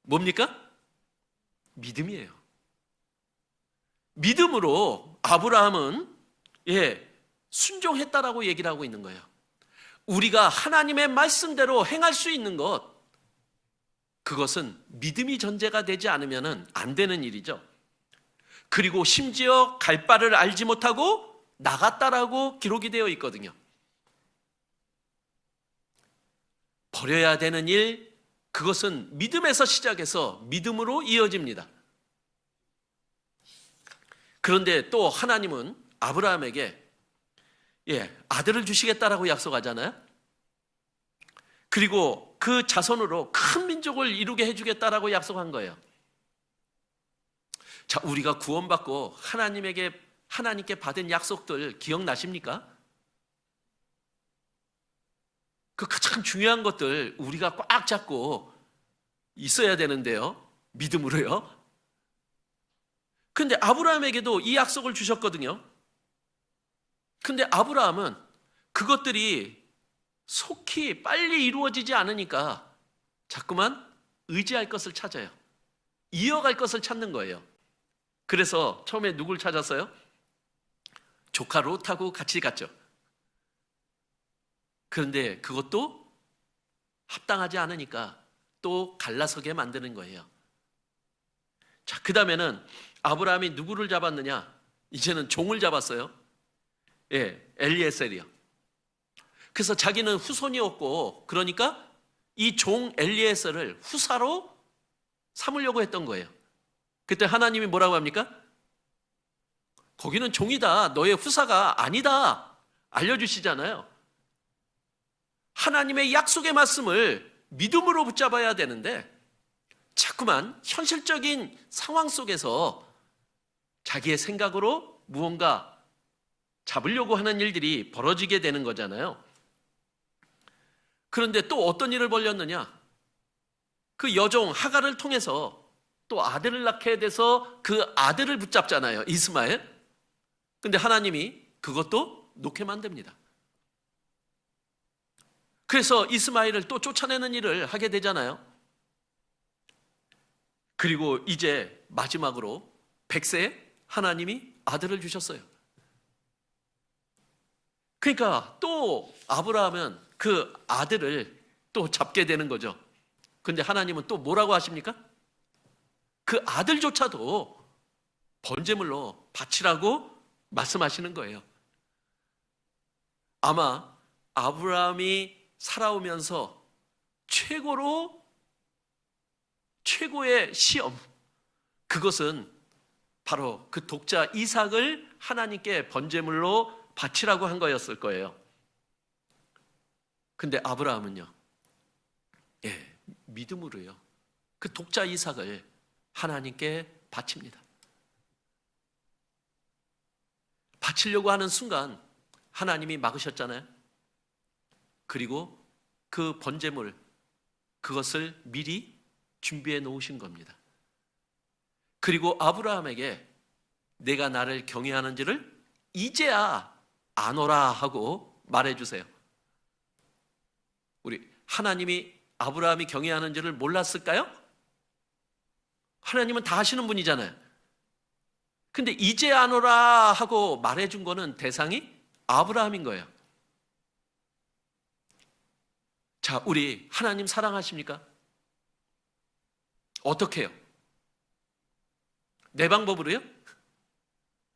뭡니까? 믿음이에요. 믿음으로 아브라함은 순종했다라고 얘기를 하고 있는 거예요. 우리가 하나님의 말씀대로 행할 수 있는 것, 그것은 믿음이 전제가 되지 않으면 안 되는 일이죠. 그리고 심지어 갈 바를 알지 못하고 나갔다라고 기록이 되어 있거든요. 버려야 되는 일, 그것은 믿음에서 시작해서 믿음으로 이어집니다. 그런데 또 하나님은 아브라함에게 아들을 주시겠다라고 약속하잖아요. 그리고 그 자손으로 큰 민족을 이루게 해주겠다라고 약속한 거예요. 자, 우리가 구원받고 하나님께 받은 약속들 기억나십니까? 그 참 중요한 것들 우리가 꽉 잡고 있어야 되는데요. 믿음으로요. 근데 아브라함에게도 이 약속을 주셨거든요. 근데 아브라함은 그것들이 속히 빨리 이루어지지 않으니까 자꾸만 의지할 것을 찾아요. 이어갈 것을 찾는 거예요. 그래서 처음에 누굴 찾았어요? 조카 롯하고 같이 갔죠. 그런데 그것도 합당하지 않으니까 또 갈라서게 만드는 거예요. 자, 그 다음에는 아브라함이 누구를 잡았느냐? 이제는 종을 잡았어요. 엘리에셀이요. 그래서 자기는 후손이 없고, 그러니까 이 종 엘리에셀을 후사로 삼으려고 했던 거예요. 그때 하나님이 뭐라고 합니까? 거기는 종이다. 너의 후사가 아니다. 알려주시잖아요. 하나님의 약속의 말씀을 믿음으로 붙잡아야 되는데 자꾸만 현실적인 상황 속에서 자기의 생각으로 무언가 잡으려고 하는 일들이 벌어지게 되는 거잖아요. 그런데 또 어떤 일을 벌였느냐? 그 여종 하갈을 통해서 또 아들을 낳게 돼서 그 아들을 붙잡잖아요. 이스마엘. 근데 하나님이 그것도 놓게 만듭니다. 그래서 이스마엘을 또 쫓아내는 일을 하게 되잖아요. 그리고 이제 마지막으로 100세에 하나님이 아들을 주셨어요. 그러니까 또 아브라함은 그 아들을 또 잡게 되는 거죠. 근데 하나님은 또 뭐라고 하십니까? 그 아들조차도 번제물로 바치라고 말씀하시는 거예요. 아마 아브라함이 살아오면서 최고의 시험, 그것은 바로 그 독자 이삭을 하나님께 번제물로 바치라고 한 거였을 거예요. 근데 아브라함은요, 믿음으로요, 그 독자 이삭을 하나님께 바칩니다. 바치려고 하는 순간 하나님이 막으셨잖아요. 그리고 그 번제물, 그것을 미리 준비해 놓으신 겁니다. 그리고 아브라함에게 내가 나를 경외하는지를 이제야 아노라 하고 말해주세요. 우리 하나님이 아브라함이 경외하는지를 몰랐을까요? 하나님은 다 아시는 분이잖아요. 근데 이제 아노라 하고 말해준 거는 대상이 아브라함인 거예요. 자, 우리 하나님 사랑하십니까? 어떻게 해요? 내 방법으로요?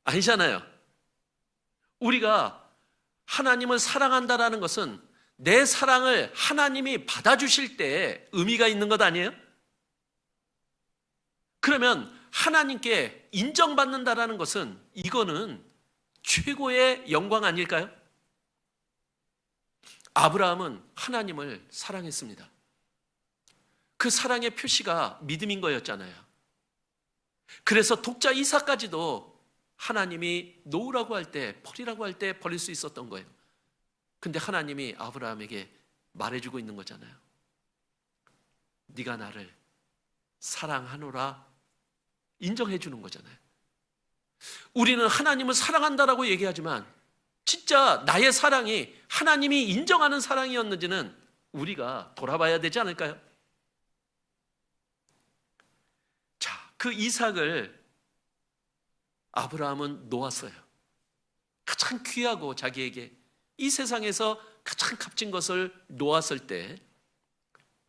아니잖아요. 우리가 하나님을 사랑한다라는 것은 내 사랑을 하나님이 받아주실 때 의미가 있는 것 아니에요? 그러면 하나님께 인정받는다라는 것은 이거는 최고의 영광 아닐까요? 아브라함은 하나님을 사랑했습니다. 그 사랑의 표시가 믿음인 거였잖아요. 그래서 독자 이삭까지도 하나님이 놓으라고 할 때, 버리라고 할 때 버릴 수 있었던 거예요. 근데 하나님이 아브라함에게 말해주고 있는 거잖아요. 네가 나를 사랑하노라 인정해 주는 거잖아요. 우리는 하나님을 사랑한다라고 얘기하지만 진짜 나의 사랑이 하나님이 인정하는 사랑이었는지는 우리가 돌아봐야 되지 않을까요? 자, 그 이삭을 아브라함은 놓았어요. 가장 귀하고 자기에게 이 세상에서 가장 값진 것을 놓았을 때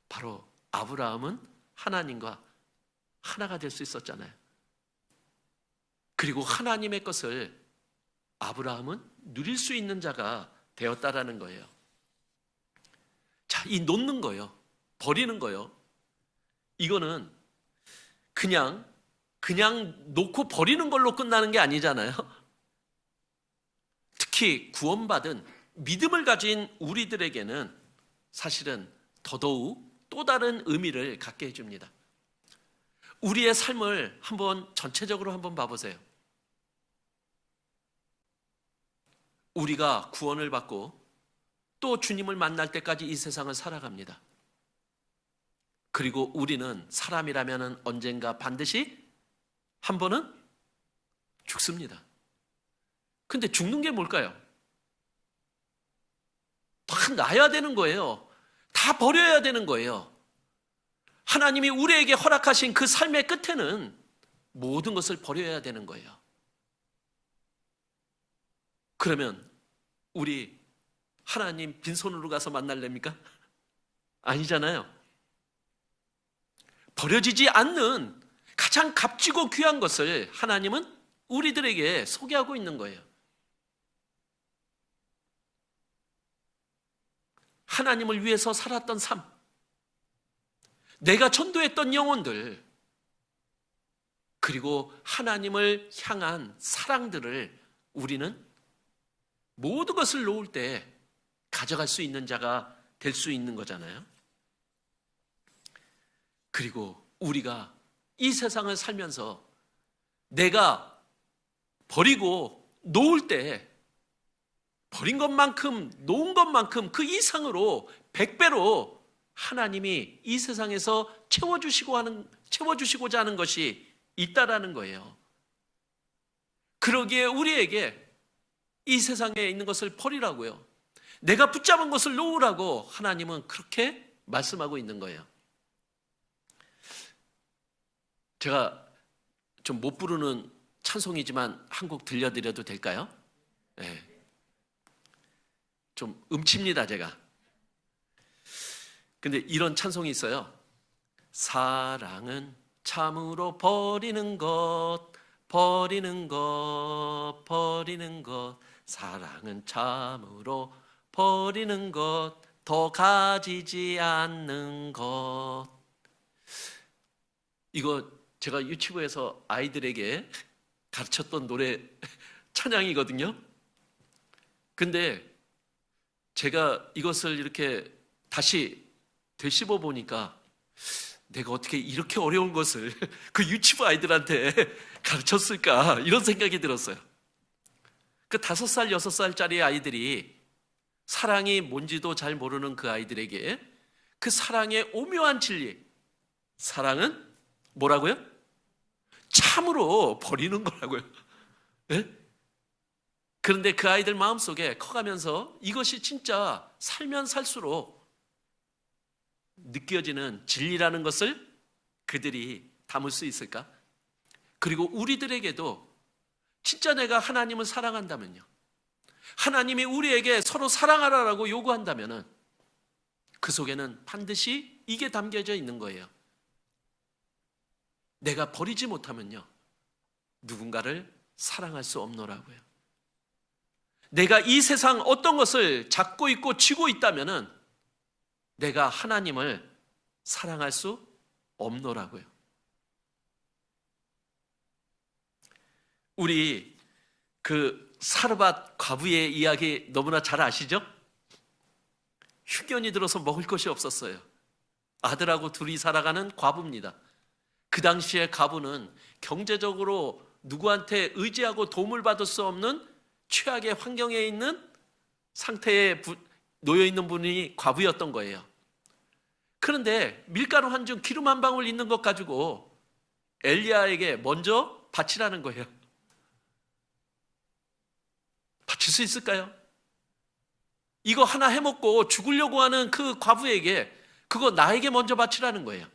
바로 아브라함은 하나님과 하나가 될 수 있었잖아요. 그리고 하나님의 것을 아브라함은 누릴 수 있는 자가 되었다라는 거예요. 자, 이 놓는 거요, 버리는 거요, 이거는 그냥 놓고 버리는 걸로 끝나는 게 아니잖아요. 특히 구원받은 믿음을 가진 우리들에게는 사실은 더더욱 또 다른 의미를 갖게 해줍니다. 우리의 삶을 전체적으로 한번 봐보세요. 우리가 구원을 받고 또 주님을 만날 때까지 이 세상을 살아갑니다. 그리고 우리는 사람이라면 언젠가 반드시 한 번은 죽습니다. 근데 죽는 게 뭘까요? 다 놔야 되는 거예요. 다 버려야 되는 거예요. 하나님이 우리에게 허락하신 그 삶의 끝에는 모든 것을 버려야 되는 거예요. 그러면 우리 하나님 빈손으로 가서 만날랍니까? 아니잖아요. 버려지지 않는 가장 값지고 귀한 것을 하나님은 우리들에게 소개하고 있는 거예요. 하나님을 위해서 살았던 삶, 내가 전도했던 영혼들, 그리고 하나님을 향한 사랑들을 우리는 모든 것을 놓을 때 가져갈 수 있는 자가 될 수 있는 거잖아요. 그리고 우리가 이 세상을 살면서 내가 버리고 놓을 때 버린 것만큼, 놓은 것만큼 그 이상으로 100배로 하나님이 이 세상에서 채워주시고자 하는 것이 있다라는 거예요. 그러기에 우리에게 이 세상에 있는 것을 버리라고요, 내가 붙잡은 것을 놓으라고 하나님은 그렇게 말씀하고 있는 거예요. 제가 좀 못 부르는 찬송이지만 한 곡 들려드려도 될까요? 네. 좀 음칩니다, 제가. 근데 이런 찬송이 있어요. 사랑은 참으로 버리는 것, 버리는 것, 버리는 것. 사랑은 참으로 버리는 것, 더 가지지 않는 것. 이거 제가 유치부에서 아이들에게 가르쳤던 노래 찬양이거든요. 근데 제가 이것을 이렇게 다시 되씹어 보니까 내가 어떻게 이렇게 어려운 것을 그 유치부 아이들한테 가르쳤을까, 이런 생각이 들었어요. 그 5살, 6살짜리 아이들이 사랑이 뭔지도 잘 모르는 그 아이들에게 그 사랑의 오묘한 진리, 사랑은 뭐라고요? 참으로 버리는 거라고요. 네? 그런데 그 아이들 마음속에 커가면서 이것이 진짜 살면 살수록 느껴지는 진리라는 것을 그들이 담을 수 있을까? 그리고 우리들에게도 진짜 내가 하나님을 사랑한다면요, 하나님이 우리에게 서로 사랑하라고 요구한다면 그 속에는 반드시 이게 담겨져 있는 거예요. 내가 버리지 못하면요, 누군가를 사랑할 수 없노라고요. 내가 이 세상 어떤 것을 잡고 있고 쥐고 있다면 내가 하나님을 사랑할 수 없노라고요. 우리 그 사르밧 과부의 이야기 너무나 잘 아시죠? 흉년이 들어서 먹을 것이 없었어요. 아들하고 둘이 살아가는 과부입니다. 그 당시에 과부는 경제적으로 누구한테 의지하고 도움을 받을 수 없는 최악의 환경에 있는 상태에 놓여 있는 분이 과부였던 거예요. 그런데 밀가루 한 줌, 기름 한 방울 있는 것 가지고 엘리야에게 먼저 바치라는 거예요. 바칠 줄 수 있을까요? 이거 하나 해먹고 죽으려고 하는 그 과부에게 그거 나에게 먼저 바치라는 거예요.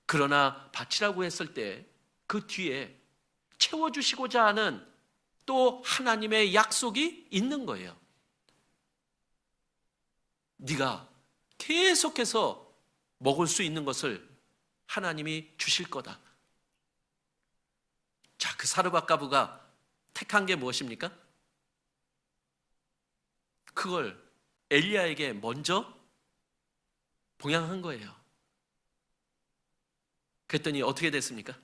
그러나 바치라고 했을 때 그 뒤에 채워주시고자 하는 또 하나님의 약속이 있는 거예요. 네가 계속해서 먹을 수 있는 것을 하나님이 주실 거다. 자, 그 사르밧가부가 택한 게 무엇입니까? 그걸 엘리야에게 먼저 봉양한 거예요. 그랬더니 어떻게 됐습니까?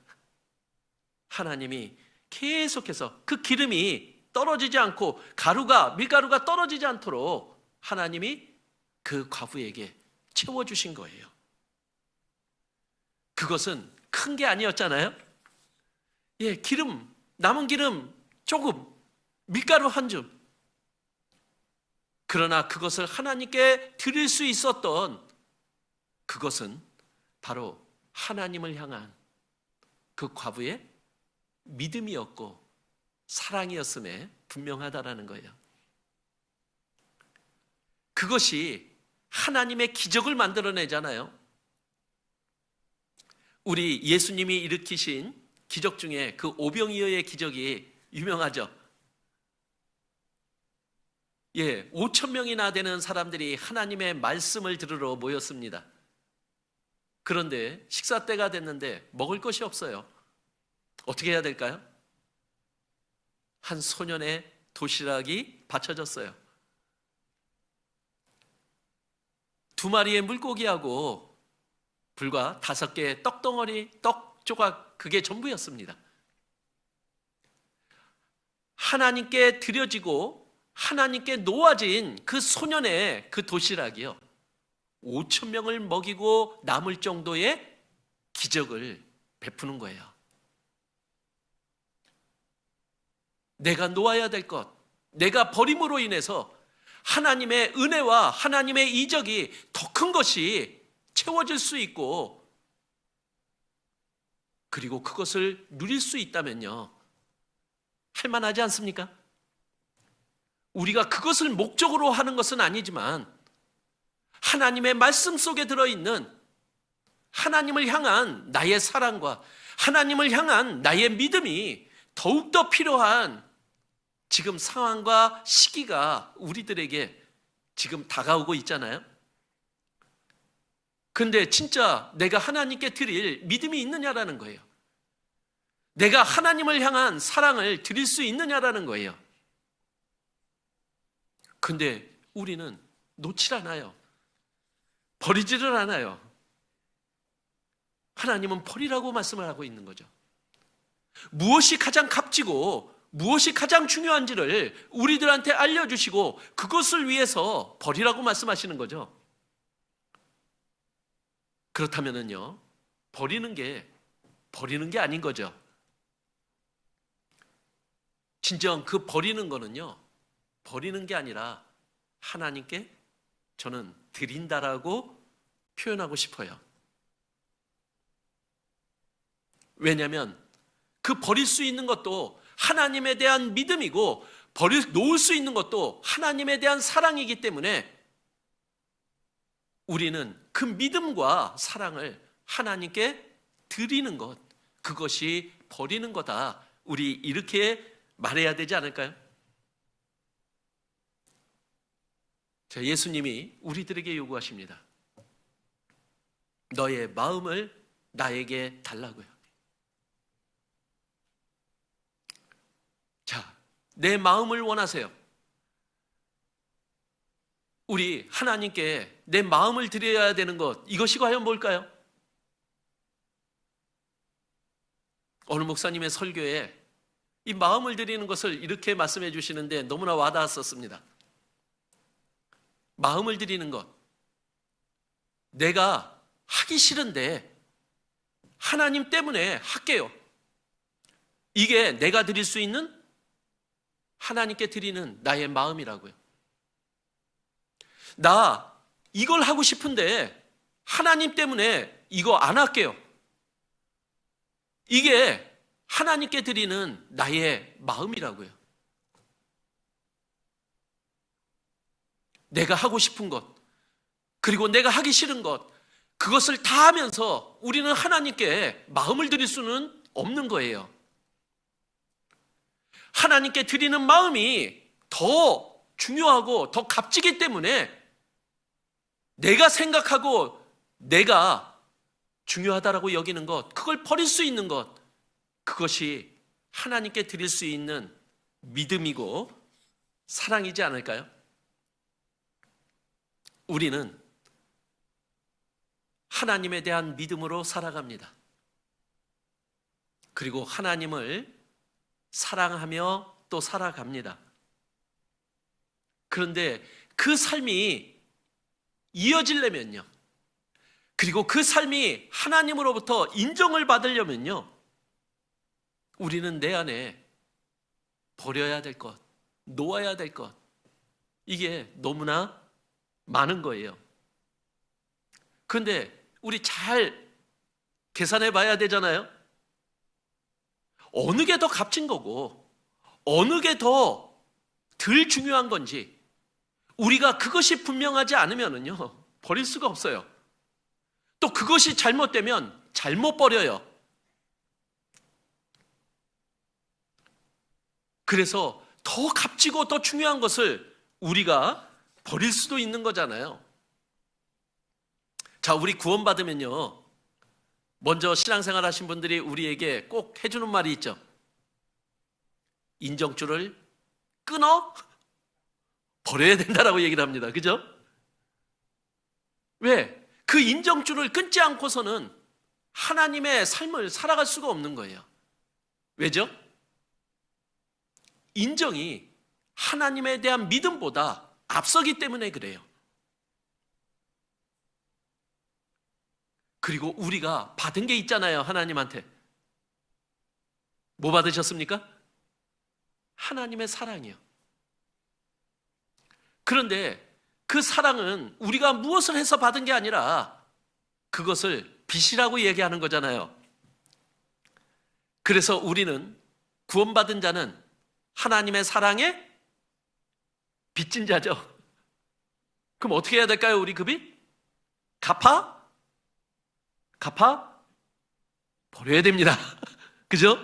하나님이 계속해서 그 기름이 떨어지지 않고 밀가루가 떨어지지 않도록 하나님이 그 과부에게 채워주신 거예요. 그것은 큰 게 아니었잖아요. 남은 기름 조금, 밀가루 한 줌. 그러나 그것을 하나님께 드릴 수 있었던 그것은 바로 하나님을 향한 그 과부의 믿음이었고 사랑이었음에 분명하다라는 거예요. 그것이 하나님의 기적을 만들어내잖아요. 우리 예수님이 일으키신 기적 중에 그 오병이어의 기적이 유명하죠. 5천 명이나 되는 사람들이 하나님의 말씀을 들으러 모였습니다. 그런데 식사 때가 됐는데 먹을 것이 없어요. 어떻게 해야 될까요? 한 소년의 도시락이 바쳐졌어요. 2마리의 물고기하고 불과 5개의 떡덩어리, 떡 조각, 그게 전부였습니다. 하나님께 드려지고 하나님께 놓아진 그 소년의 그 도시락이요, 5천 명을 먹이고 남을 정도의 기적을 베푸는 거예요. 내가 놓아야 될 것, 내가 버림으로 인해서 하나님의 은혜와 하나님의 이적이 더 큰 것이 채워질 수 있고, 그리고 그것을 누릴 수 있다면요, 할만하지 않습니까? 우리가 그것을 목적으로 하는 것은 아니지만 하나님의 말씀 속에 들어있는 하나님을 향한 나의 사랑과 하나님을 향한 나의 믿음이 더욱더 필요한 지금 상황과 시기가 우리들에게 지금 다가오고 있잖아요. 근데 진짜 내가 하나님께 드릴 믿음이 있느냐라는 거예요. 내가 하나님을 향한 사랑을 드릴 수 있느냐라는 거예요. 근데 우리는 놓질 않아요. 버리지를 않아요. 하나님은 버리라고 말씀을 하고 있는 거죠. 무엇이 가장 값지고 무엇이 가장 중요한지를 우리들한테 알려주시고 그것을 위해서 버리라고 말씀하시는 거죠. 그렇다면은요, 버리는 게 아닌 거죠. 진정 그 버리는 거는요, 버리는 게 아니라 하나님께 저는 드린다라고 표현하고 싶어요. 왜냐하면 그 버릴 수 있는 것도 하나님에 대한 믿음이고 놓을 수 있는 것도 하나님에 대한 사랑이기 때문에 우리는 그 믿음과 사랑을 하나님께 드리는 것, 그것이 버리는 거다. 우리 이렇게 말해야 되지 않을까요? 자, 예수님이 우리들에게 요구하십니다. 너의 마음을 나에게 달라고요. 자, 내 마음을 원하세요. 우리 하나님께 내 마음을 드려야 되는 것, 이것이 과연 뭘까요? 어느 목사님의 설교에 이 마음을 드리는 것을 이렇게 말씀해 주시는데 너무나 와닿았었습니다. 마음을 드리는 것, 내가 하기 싫은데 하나님 때문에 할게요. 이게 내가 드릴 수 있는 하나님께 드리는 나의 마음이라고요. 나 이걸 하고 싶은데 하나님 때문에 이거 안 할게요. 이게 하나님께 드리는 나의 마음이라고요. 내가 하고 싶은 것, 그리고 내가 하기 싫은 것, 그것을 다 하면서 우리는 하나님께 마음을 드릴 수는 없는 거예요. 하나님께 드리는 마음이 더 중요하고 더 값지기 때문에 내가 생각하고 내가 중요하다라고 여기는 것, 그걸 버릴 수 있는 것, 그것이 하나님께 드릴 수 있는 믿음이고 사랑이지 않을까요? 우리는 하나님에 대한 믿음으로 살아갑니다. 그리고 하나님을 사랑하며 또 살아갑니다. 그런데 그 삶이 이어지려면요, 그리고 그 삶이 하나님으로부터 인정을 받으려면요, 우리는 내 안에 버려야 될 것, 놓아야 될 것, 이게 너무나 많은 거예요. 그런데 우리 잘 계산해 봐야 되잖아요. 어느 게 더 값진 거고 어느 게 더 덜 중요한 건지 우리가 그것이 분명하지 않으면요, 버릴 수가 없어요. 또 그것이 잘못되면 잘못 버려요. 그래서 더 값지고 더 중요한 것을 우리가 버릴 수도 있는 거잖아요. 자, 우리 구원받으면요, 먼저 신앙생활 하신 분들이 우리에게 꼭 해주는 말이 있죠. 인정줄을 끊어 버려야 된다라고 얘기를 합니다. 그죠? 왜? 그 인정줄을 끊지 않고서는 하나님의 삶을 살아갈 수가 없는 거예요. 왜죠? 인정이 하나님에 대한 믿음보다 앞서기 때문에 그래요. 그리고 우리가 받은 게 있잖아요, 하나님한테. 뭐 받으셨습니까? 하나님의 사랑이요. 그런데 그 사랑은 우리가 무엇을 해서 받은 게 아니라 그것을 빚이라고 얘기하는 거잖아요. 그래서 우리는 구원받은 자는 하나님의 사랑에 빚진 자죠. 그럼 어떻게 해야 될까요, 우리 그 빚? 갚아 버려야 됩니다. 그죠?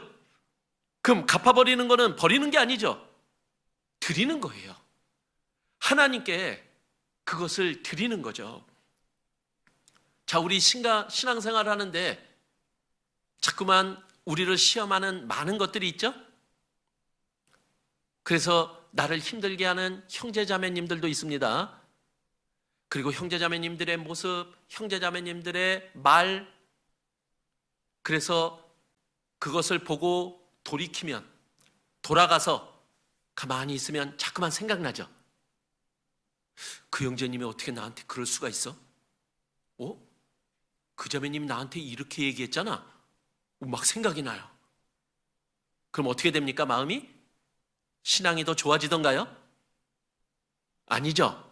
그럼 갚아버리는 거는 버리는 게 아니죠. 드리는 거예요. 하나님께 그것을 드리는 거죠. 자, 우리 신앙생활 하는데 자꾸만 우리를 시험하는 많은 것들이 있죠? 그래서 나를 힘들게 하는 형제자매님들도 있습니다. 그리고 형제자매님들의 모습, 형제자매님들의 말, 그래서 그것을 보고 돌이키면, 돌아가서 가만히 있으면 자꾸만 생각나죠. 그 형제님이 어떻게 나한테 그럴 수가 있어? 그 자매님이 나한테 이렇게 얘기했잖아. 막 생각이 나요. 그럼 어떻게 됩니까, 마음이? 신앙이 더 좋아지던가요? 아니죠.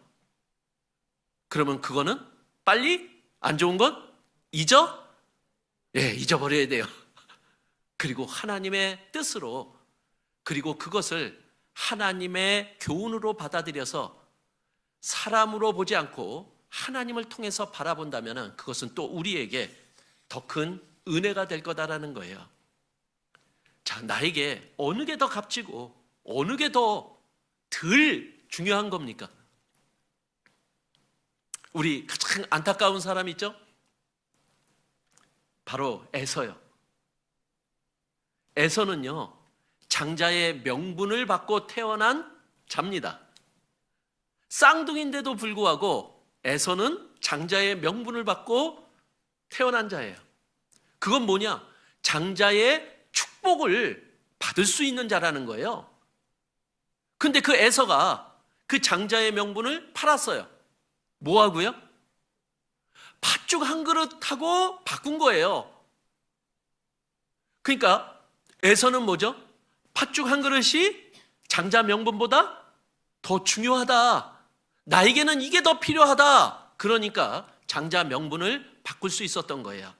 그러면 그거는 빨리 안 좋은 건 잊어버려야 돼요. 그리고 하나님의 뜻으로, 그리고 그것을 하나님의 교훈으로 받아들여서 사람으로 보지 않고 하나님을 통해서 바라본다면 그것은 또 우리에게 더 큰 은혜가 될 거다라는 거예요. 자, 나에게 어느 게 더 값지고 어느 게 더 덜 중요한 겁니까? 우리 가장 안타까운 사람 있죠? 바로 에서요. 에서는요, 장자의 명분을 받고 태어난 자입니다. 쌍둥이인데도 불구하고 에서는 장자의 명분을 받고 태어난 자예요. 그건 뭐냐? 장자의 축복을 받을 수 있는 자라는 거예요. 근데 그 에서가 그 장자의 명분을 팔았어요. 뭐 하고요? 팥죽 한 그릇하고 바꾼 거예요. 그러니까 에서는 뭐죠? 팥죽 한 그릇이 장자 명분보다 더 중요하다. 나에게는 이게 더 필요하다. 그러니까 장자 명분을 바꿀 수 있었던 거예요.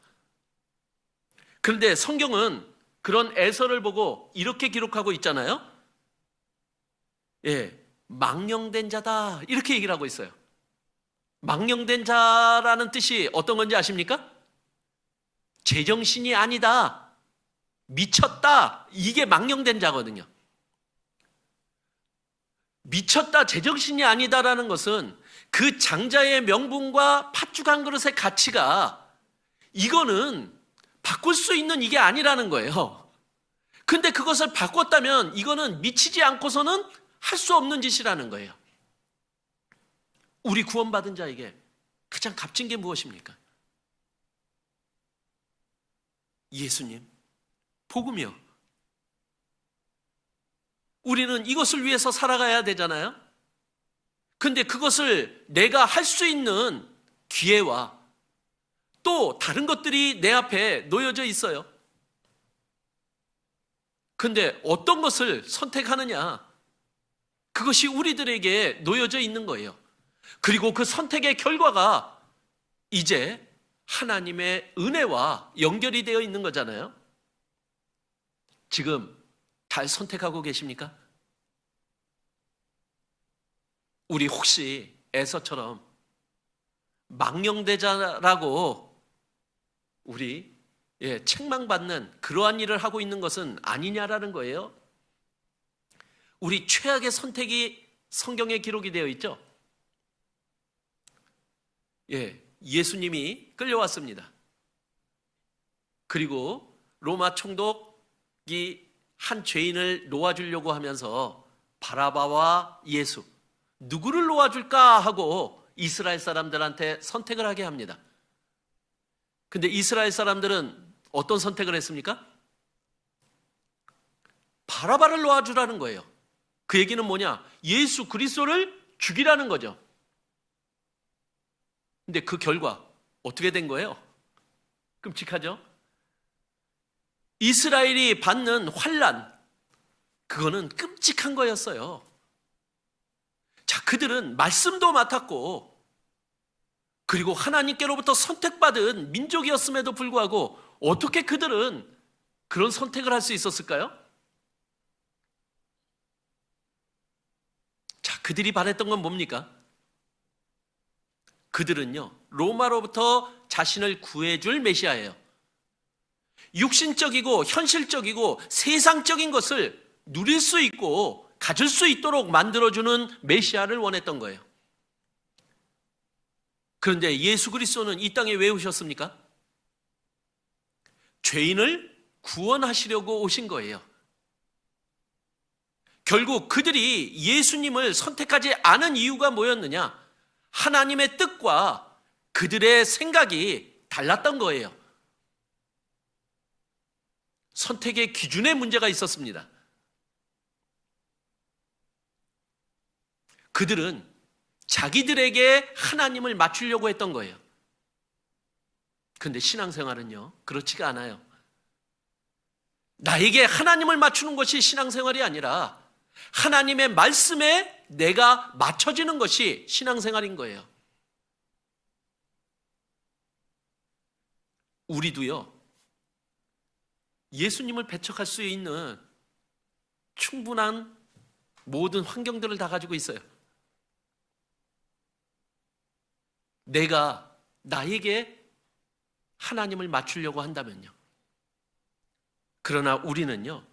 그런데 성경은 그런 에서를 보고 이렇게 기록하고 있잖아요. 망령된 자다 이렇게 얘기를 하고 있어요. 망령된 자라는 뜻이 어떤 건지 아십니까? 제정신이 아니다, 미쳤다, 이게 망령된 자거든요. 미쳤다, 제정신이 아니다라는 것은 그 장자의 명분과 팥죽 한 그릇의 가치가 이거는 바꿀 수 있는 이게 아니라는 거예요. 근데 그것을 바꿨다면 이거는 미치지 않고서는 할 수 없는 짓이라는 거예요. 우리 구원받은 자에게 가장 값진 게 무엇입니까? 예수님, 복음이요. 우리는 이것을 위해서 살아가야 되잖아요. 근데 그것을 내가 할 수 있는 기회와 또 다른 것들이 내 앞에 놓여져 있어요. 근데 어떤 것을 선택하느냐, 그것이 우리들에게 놓여져 있는 거예요. 그리고 그 선택의 결과가 이제 하나님의 은혜와 연결이 되어 있는 거잖아요. 지금 잘 선택하고 계십니까? 우리 혹시 에서처럼 망령되자라고 우리 책망받는 그러한 일을 하고 있는 것은 아니냐라는 거예요. 우리 최악의 선택이 성경에 기록이 되어 있죠. 예수님이 끌려왔습니다. 그리고 로마 총독이 한 죄인을 놓아주려고 하면서 바라바와 예수, 누구를 놓아줄까 하고 이스라엘 사람들한테 선택을 하게 합니다. 근데 이스라엘 사람들은 어떤 선택을 했습니까? 바라바를 놓아주라는 거예요. 그 얘기는 뭐냐? 예수 그리스도를 죽이라는 거죠. 근데 그 결과 어떻게 된 거예요? 끔찍하죠? 이스라엘이 받는 환난, 그거는 끔찍한 거였어요. 자, 그들은 말씀도 맡았고 그리고 하나님께로부터 선택받은 민족이었음에도 불구하고 어떻게 그들은 그런 선택을 할 수 있었을까요? 자, 그들이 바랬던 건 뭡니까? 그들은요, 로마로부터 자신을 구해줄 메시아예요. 육신적이고 현실적이고 세상적인 것을 누릴 수 있고 가질 수 있도록 만들어주는 메시아를 원했던 거예요. 그런데 예수 그리스도는 이 땅에 왜 오셨습니까? 죄인을 구원하시려고 오신 거예요. 결국 그들이 예수님을 선택하지 않은 이유가 뭐였느냐? 하나님의 뜻과 그들의 생각이 달랐던 거예요. 선택의 기준에 문제가 있었습니다. 그들은 자기들에게 하나님을 맞추려고 했던 거예요. 그런데 신앙생활은요, 그렇지가 않아요. 나에게 하나님을 맞추는 것이 신앙생활이 아니라 하나님의 말씀에 내가 맞춰지는 것이 신앙생활인 거예요. 우리도요, 예수님을 배척할 수 있는 충분한 모든 환경들을 다 가지고 있어요. 내가 나에게 하나님을 맞추려고 한다면요. 그러나 우리는요,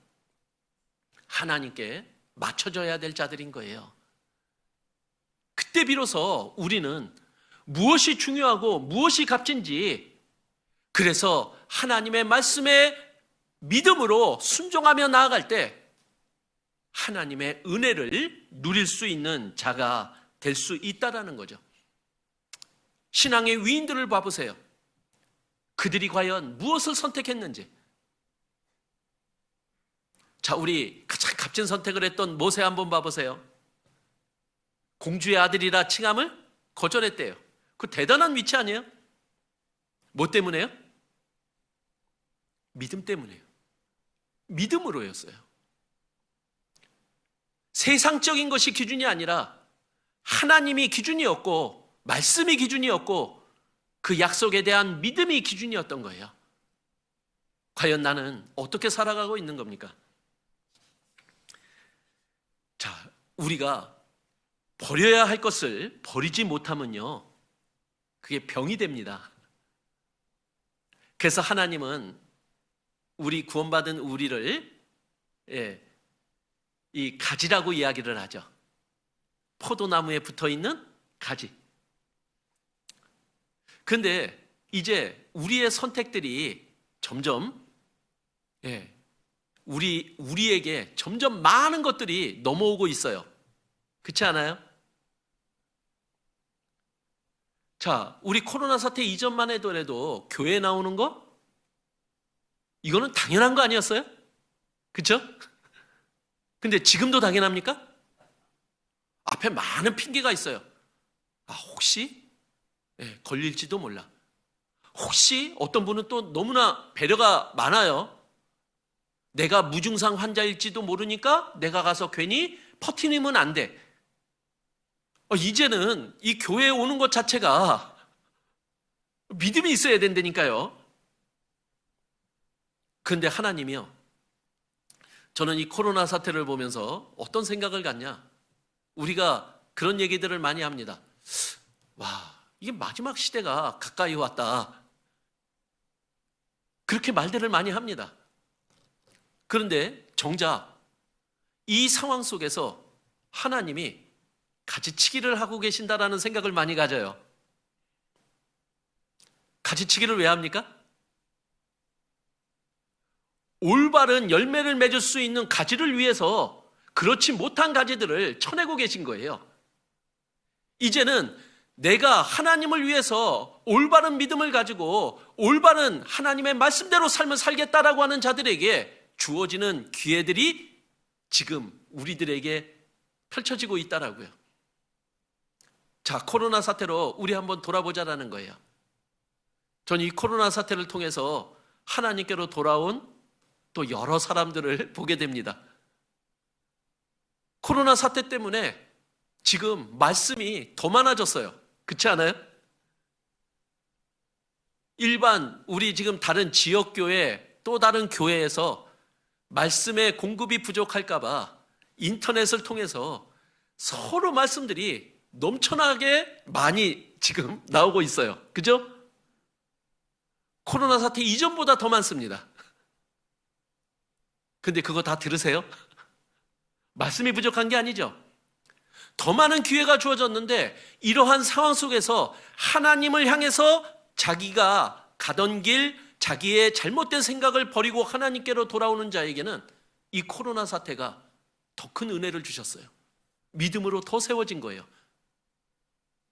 하나님께 맞춰져야 될 자들인 거예요. 그때 비로소 우리는 무엇이 중요하고 무엇이 값진지, 그래서 하나님의 말씀에 믿음으로 순종하며 나아갈 때 하나님의 은혜를 누릴 수 있는 자가 될 수 있다라는 거죠. 신앙의 위인들을 봐보세요. 그들이 과연 무엇을 선택했는지. 자, 우리 가장 값진 선택을 했던 모세 한번 봐보세요. 공주의 아들이라 칭함을 거절했대요. 그 대단한 위치 아니에요? 뭐 때문에요? 믿음 때문에요. 믿음으로였어요. 세상적인 것이 기준이 아니라 하나님이 기준이었고 말씀이 기준이었고 그 약속에 대한 믿음이 기준이었던 거예요. 과연 나는 어떻게 살아가고 있는 겁니까? 자, 우리가 버려야 할 것을 버리지 못하면요, 그게 병이 됩니다. 그래서 하나님은 우리 구원받은 우리를 이 가지라고 이야기를 하죠. 포도나무에 붙어있는 가지. 근데 이제 우리의 선택들이 점점 우리에게 점점 많은 것들이 넘어오고 있어요. 그렇지 않아요? 자, 우리 코로나 사태 이전만 해도 교회에 나오는 거 이거는 당연한 거 아니었어요? 그렇죠? 근데 지금도 당연합니까? 앞에 많은 핑계가 있어요. 혹시 걸릴지도 몰라. 혹시 어떤 분은 또 너무나 배려가 많아요. 내가 무증상 환자일지도 모르니까 내가 가서 괜히 퍼뜨리면 안 돼. 이제는 이 교회에 오는 것 자체가 믿음이 있어야 된다니까요. 그런데 하나님이요, 저는 이 코로나 사태를 보면서 어떤 생각을 갖냐, 우리가 그런 얘기들을 많이 합니다. 와, 이게 마지막 시대가 가까이 왔다, 그렇게 말들을 많이 합니다. 그런데 정작 이 상황 속에서 하나님이 가지치기를 하고 계신다라는 생각을 많이 가져요. 가지치기를 왜 합니까? 올바른 열매를 맺을 수 있는 가지를 위해서 그렇지 못한 가지들을 쳐내고 계신 거예요. 이제는 내가 하나님을 위해서 올바른 믿음을 가지고 올바른 하나님의 말씀대로 삶을 살겠다라고 하는 자들에게 주어지는 기회들이 지금 우리들에게 펼쳐지고 있다라고요. 자, 코로나 사태로 우리 한번 돌아보자라는 거예요. 저는 이 코로나 사태를 통해서 하나님께로 돌아온 또 여러 사람들을 보게 됩니다. 코로나 사태 때문에 지금 말씀이 더 많아졌어요. 그렇지 않아요? 일반 우리 지금 다른 지역교회 또 다른 교회에서 말씀의 공급이 부족할까 봐 인터넷을 통해서 서로 말씀들이 넘쳐나게 많이 지금 나오고 있어요. 그죠? 코로나 사태 이전보다 더 많습니다. 근데 그거 다 들으세요? 말씀이 부족한 게 아니죠. 더 많은 기회가 주어졌는데 이러한 상황 속에서 하나님을 향해서 자기가 가던 길, 자기의 잘못된 생각을 버리고 하나님께로 돌아오는 자에게는 이 코로나 사태가 더 큰 은혜를 주셨어요. 믿음으로 더 세워진 거예요.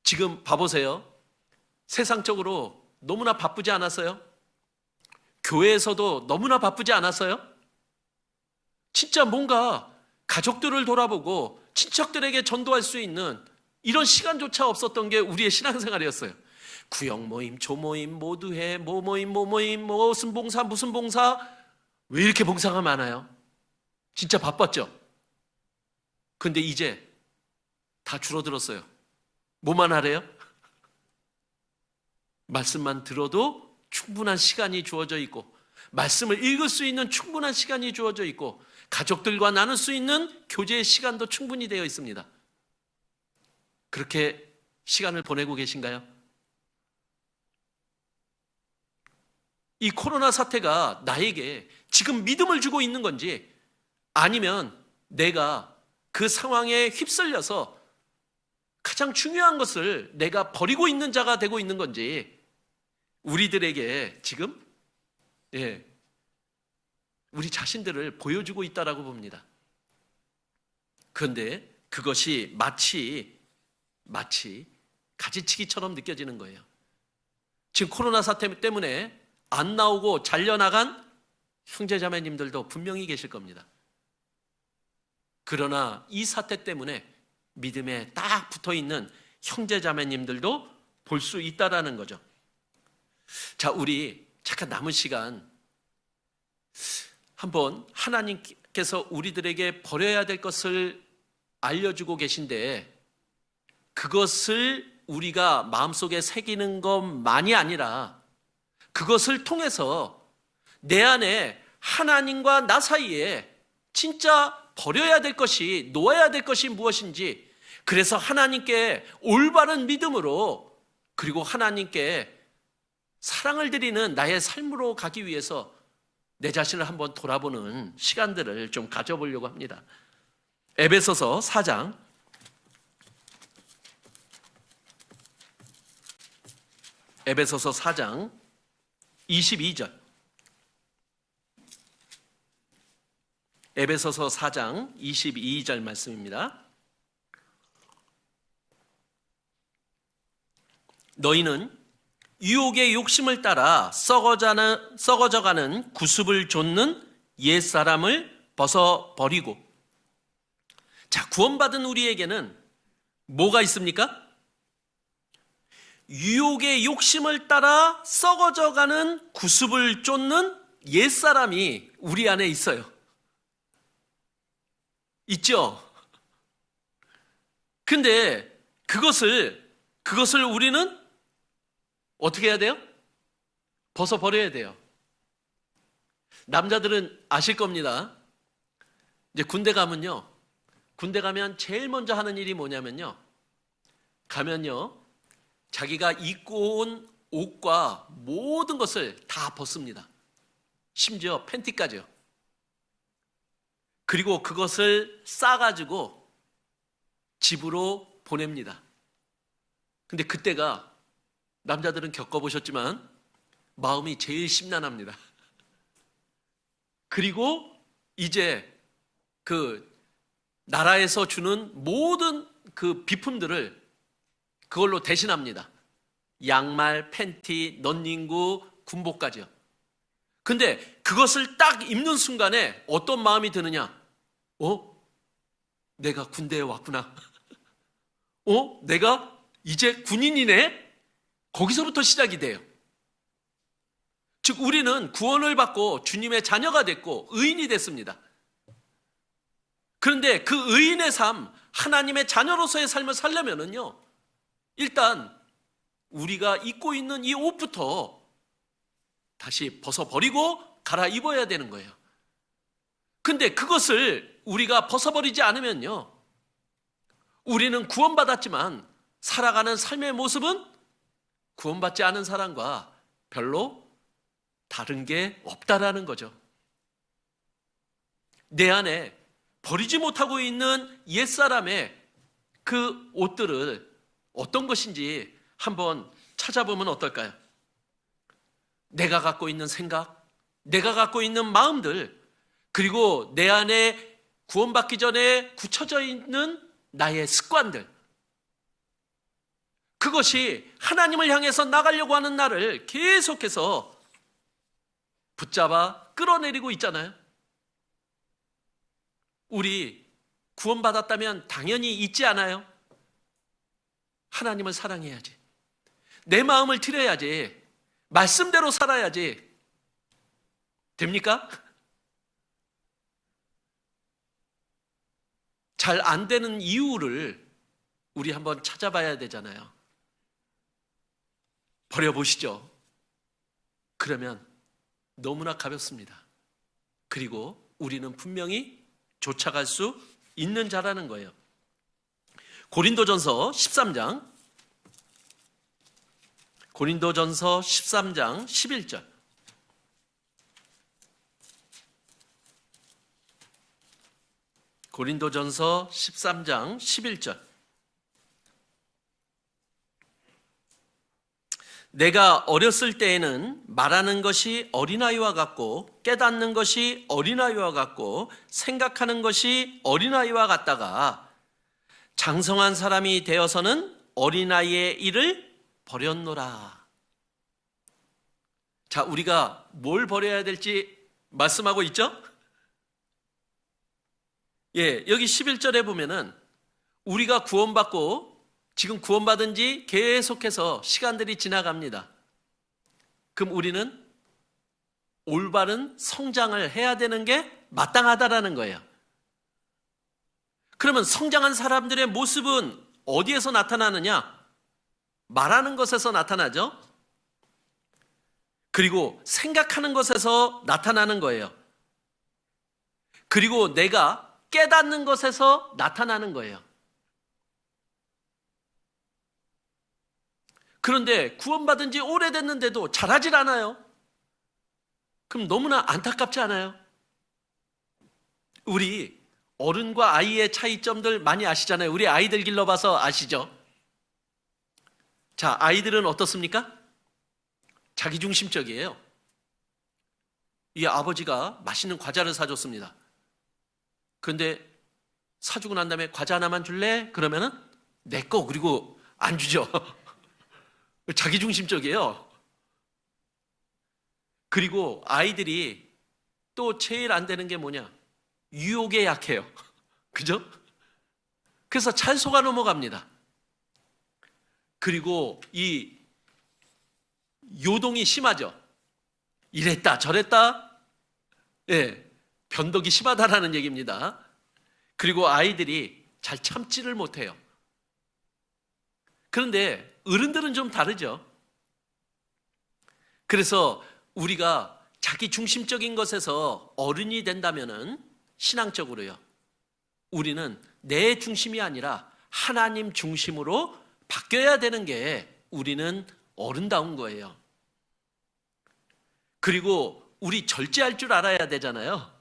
지금 봐보세요. 세상적으로 너무나 바쁘지 않았어요? 교회에서도 너무나 바쁘지 않았어요? 진짜 뭔가 가족들을 돌아보고 친척들에게 전도할 수 있는 이런 시간조차 없었던 게 우리의 신앙생활이었어요. 구역 모임, 조모임, 모두회, 모모임, 무슨 봉사, 무슨 봉사. 왜 이렇게 봉사가 많아요? 진짜 바빴죠? 근데 이제 다 줄어들었어요. 뭐만 하래요? 말씀만 들어도 충분한 시간이 주어져 있고, 말씀을 읽을 수 있는 충분한 시간이 주어져 있고, 가족들과 나눌 수 있는 교제의 시간도 충분히 되어 있습니다. 그렇게 시간을 보내고 계신가요? 이 코로나 사태가 나에게 지금 믿음을 주고 있는 건지, 아니면 내가 그 상황에 휩쓸려서 가장 중요한 것을 내가 버리고 있는 자가 되고 있는 건지, 우리들에게 지금 우리 자신들을 보여주고 있다라고 봅니다. 그런데 그것이 마치 가지치기처럼 느껴지는 거예요. 지금 코로나 사태 때문에 안 나오고 잘려나간 형제자매님들도 분명히 계실 겁니다. 그러나 이 사태 때문에 믿음에 딱 붙어있는 형제자매님들도 볼 수 있다라는 거죠. 자, 우리 잠깐 남은 시간 한번 하나님께서 우리들에게 버려야 될 것을 알려주고 계신데, 그것을 우리가 마음속에 새기는 것만이 아니라 그것을 통해서 내 안에 하나님과 나 사이에 진짜 버려야 될 것이, 놓아야 될 것이 무엇인지, 그래서 하나님께 올바른 믿음으로, 그리고 하나님께 사랑을 드리는 나의 삶으로 가기 위해서 내 자신을 한번 돌아보는 시간들을 좀 가져보려고 합니다. 에베소서 4장 22절. 에베소서 4장 22절 말씀입니다. 너희는 유혹의 욕심을 따라 썩어져가는 구습을 좇는 옛사람을 벗어버리고. 자, 구원받은 우리에게는 뭐가 있습니까? 유혹의 욕심을 따라 썩어져가는 구습을 쫓는 옛사람이 우리 안에 있어요. 있죠? 근데 그것을 우리는 어떻게 해야 돼요? 벗어버려야 돼요. 남자들은 아실 겁니다. 이제 군대 가면 제일 먼저 하는 일이 뭐냐면요. 자기가 입고 온 옷과 모든 것을 다 벗습니다. 심지어 팬티까지요. 그리고 그것을 싸가지고 집으로 보냅니다. 근데 그때가 남자들은 겪어보셨지만 마음이 제일 심란합니다. 그리고 이제 그 나라에서 주는 모든 그 비품들을 그걸로 대신합니다. 양말, 팬티, 넌닝구, 군복까지요. 근데 그것을 딱 입는 순간에 어떤 마음이 드느냐? 내가 군대에 왔구나. 내가 이제 군인이네? 거기서부터 시작이 돼요. 즉, 우리는 구원을 받고 주님의 자녀가 됐고 의인이 됐습니다. 그런데 그 의인의 삶, 하나님의 자녀로서의 삶을 살려면은요, 일단 우리가 입고 있는 이 옷부터 다시 벗어버리고 갈아입어야 되는 거예요. 근데 그것을 우리가 벗어버리지 않으면요, 우리는 구원받았지만 살아가는 삶의 모습은 구원받지 않은 사람과 별로 다른 게 없다라는 거죠. 내 안에 버리지 못하고 있는 옛사람의 그 옷들을 어떤 것인지 한번 찾아보면 어떨까요? 내가 갖고 있는 생각, 내가 갖고 있는 마음들, 그리고 내 안에 구원받기 전에 굳혀져 있는 나의 습관들, 그것이 하나님을 향해서 나가려고 하는 나를 계속해서 붙잡아 끌어내리고 있잖아요. 우리 구원받았다면 당연히 잊지 않아요. 하나님을 사랑해야지. 내 마음을 드려야지. 말씀대로 살아야지. 됩니까? 잘 안 되는 이유를 우리 한번 찾아봐야 되잖아요. 버려보시죠. 그러면 너무나 가볍습니다. 그리고 우리는 분명히 쫓아갈 수 있는 자라는 거예요. 고린도전서 13장 11절. 고린도전서 13장 11절. 내가 어렸을 때에는 말하는 것이 어린아이와 같고 깨닫는 것이 어린아이와 같고 생각하는 것이 어린아이와 같다가 장성한 사람이 되어서는 어린아이의 일을 버렸노라. 자, 우리가 뭘 버려야 될지 말씀하고 있죠? 여기 11절에 보면은 우리가 구원받고 지금 구원받은 지 계속해서 시간들이 지나갑니다. 그럼 우리는 올바른 성장을 해야 되는 게 마땅하다라는 거예요. 그러면 성장한 사람들의 모습은 어디에서 나타나느냐? 말하는 것에서 나타나죠. 그리고 생각하는 것에서 나타나는 거예요. 그리고 내가 깨닫는 것에서 나타나는 거예요. 그런데 구원받은 지 오래됐는데도 잘하질 않아요. 그럼 너무나 안타깝지 않아요? 우리 어른과 아이의 차이점들 많이 아시잖아요. 우리 아이들 길러봐서 아시죠? 자, 아이들은 어떻습니까? 자기중심적이에요. 이 아버지가 맛있는 과자를 사줬습니다. 그런데 사주고 난 다음에 과자 하나만 줄래? 그러면은 내 거, 그리고 안 주죠. 자기중심적이에요. 그리고 아이들이 또 제일 안 되는 게 뭐냐? 유혹에 약해요. 그죠? 그래서 잘 속아 넘어갑니다. 그리고 이 요동이 심하죠. 이랬다 저랬다, 예, 변덕이 심하다라는 얘기입니다. 그리고 아이들이 잘 참지를 못해요. 그런데 어른들은 좀 다르죠. 그래서 우리가 자기 중심적인 것에서 어른이 된다면은 신앙적으로요, 우리는 내 중심이 아니라 하나님 중심으로 바뀌어야 되는 게 우리는 어른다운 거예요. 그리고 우리 절제할 줄 알아야 되잖아요.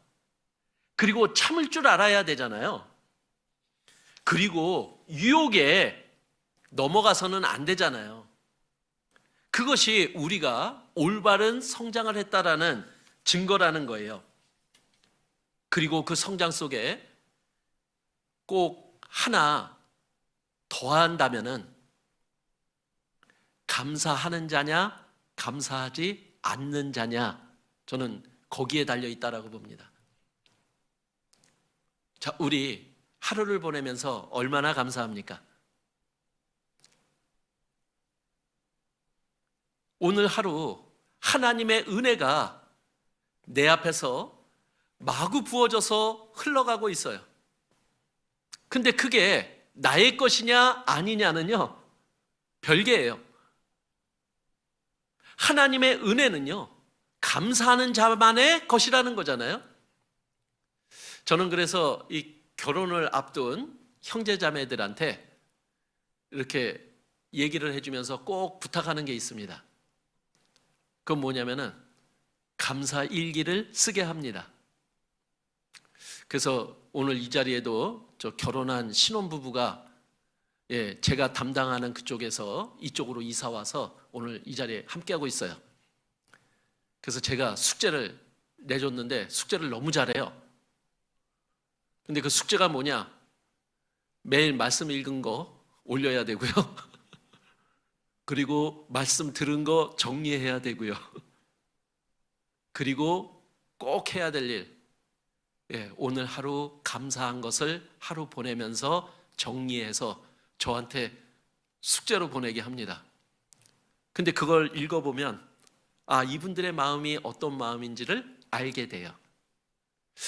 그리고 참을 줄 알아야 되잖아요. 그리고 유혹에 넘어가서는 안 되잖아요. 그것이 우리가 올바른 성장을 했다라는 증거라는 거예요. 그리고 그 성장 속에 꼭 하나 더한다면은 감사하는 자냐, 감사하지 않는 자냐, 저는 거기에 달려 있다라고 봅니다. 자, 우리 하루를 보내면서 얼마나 감사합니까? 오늘 하루 하나님의 은혜가 내 앞에서 마구 부어져서 흘러가고 있어요. 근데 그게 나의 것이냐 아니냐는요, 별개예요. 하나님의 은혜는요, 감사하는 자만의 것이라는 거잖아요. 저는 그래서 이 결혼을 앞둔 형제자매들한테 이렇게 얘기를 해주면서 꼭 부탁하는 게 있습니다. 그건 뭐냐면은 감사 일기를 쓰게 합니다. 그래서 오늘 이 자리에도 저 결혼한 신혼부부가, 예, 제가 담당하는 그쪽에서 이쪽으로 이사 와서 오늘 이 자리에 함께하고 있어요. 그래서 제가 숙제를 내줬는데 숙제를 너무 잘해요. 근데 그 숙제가 뭐냐? 매일 말씀 읽은 거 올려야 되고요. 그리고 말씀 들은 거 정리해야 되고요. 그리고 꼭 해야 될 일, 예, 오늘 하루 감사한 것을 하루 보내면서 정리해서 저한테 숙제로 보내게 합니다. 근데 그걸 읽어보면 아, 이분들의 마음이 어떤 마음인지를 알게 돼요.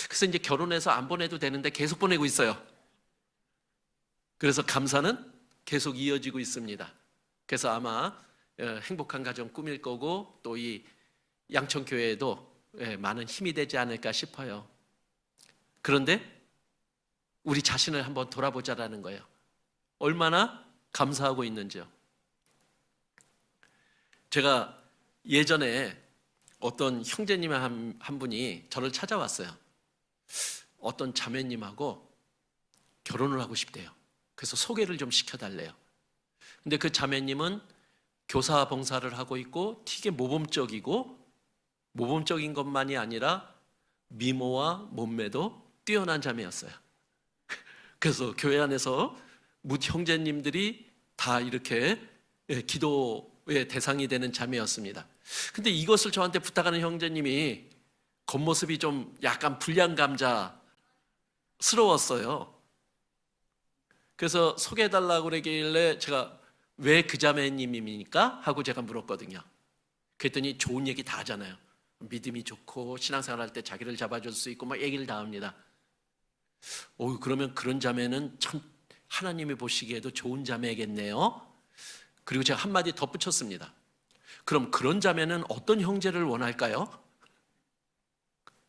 그래서 이제 결혼해서 안 보내도 되는데 계속 보내고 있어요. 그래서 감사는 계속 이어지고 있습니다. 그래서 아마 행복한 가정 꾸밀 거고 또 이 양천교회에도 많은 힘이 되지 않을까 싶어요. 그런데 우리 자신을 한번 돌아보자라는 거예요. 얼마나 감사하고 있는지요. 제가 예전에 어떤 형제님 한 분이 저를 찾아왔어요. 어떤 자매님하고 결혼을 하고 싶대요. 그래서 소개를 좀 시켜달래요. 근데 그 자매님은 교사 봉사를 하고 있고 되게 모범적인 것만이 아니라 미모와 몸매도 뛰어난 자매였어요. 그래서 교회 안에서 뭇 형제님들이 다 이렇게 기도의 대상이 되는 자매였습니다. 근데 이것을 저한테 부탁하는 형제님이 겉모습이 좀 약간 불량감자스러웠어요. 그래서 소개해달라고 그러길래 제가 왜 그 자매님입니까? 하고 제가 물었거든요. 그랬더니 좋은 얘기 다 하잖아요. 믿음이 좋고 신앙생활 할 때 자기를 잡아줄 수 있고 막 얘기를 다 합니다. 그러면 그런 자매는 참 하나님이 보시기에도 좋은 자매겠네요. 그리고 제가 한마디 덧붙였습니다. 그럼 그런 자매는 어떤 형제를 원할까요?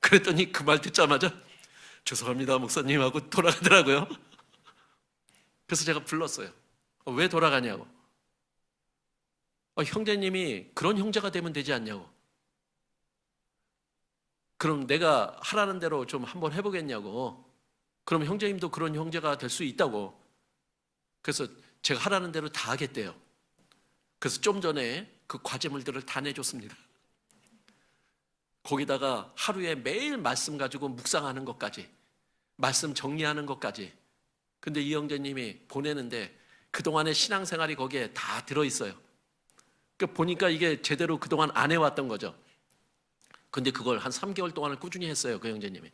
그랬더니 그 말 듣자마자 죄송합니다 목사님 하고 돌아가더라고요. 그래서 제가 불렀어요. 왜 돌아가냐고. 형제님이 그런 형제가 되면 되지 않냐고. 그럼 내가 하라는 대로 좀 한번 해보겠냐고. 그럼 형제님도 그런 형제가 될 수 있다고. 그래서 제가 하라는 대로 다 하겠대요. 그래서 좀 전에 그 과제물들을 다 내줬습니다. 거기다가 하루에 매일 말씀 가지고 묵상하는 것까지, 말씀 정리하는 것까지. 근데 이 형제님이 보내는데 그동안의 신앙생활이 거기에 다 들어있어요. 그러니까 보니까 이게 제대로 그동안 안 해왔던 거죠. 근데 그걸 한 3개월 동안을 꾸준히 했어요, 그 형제님이.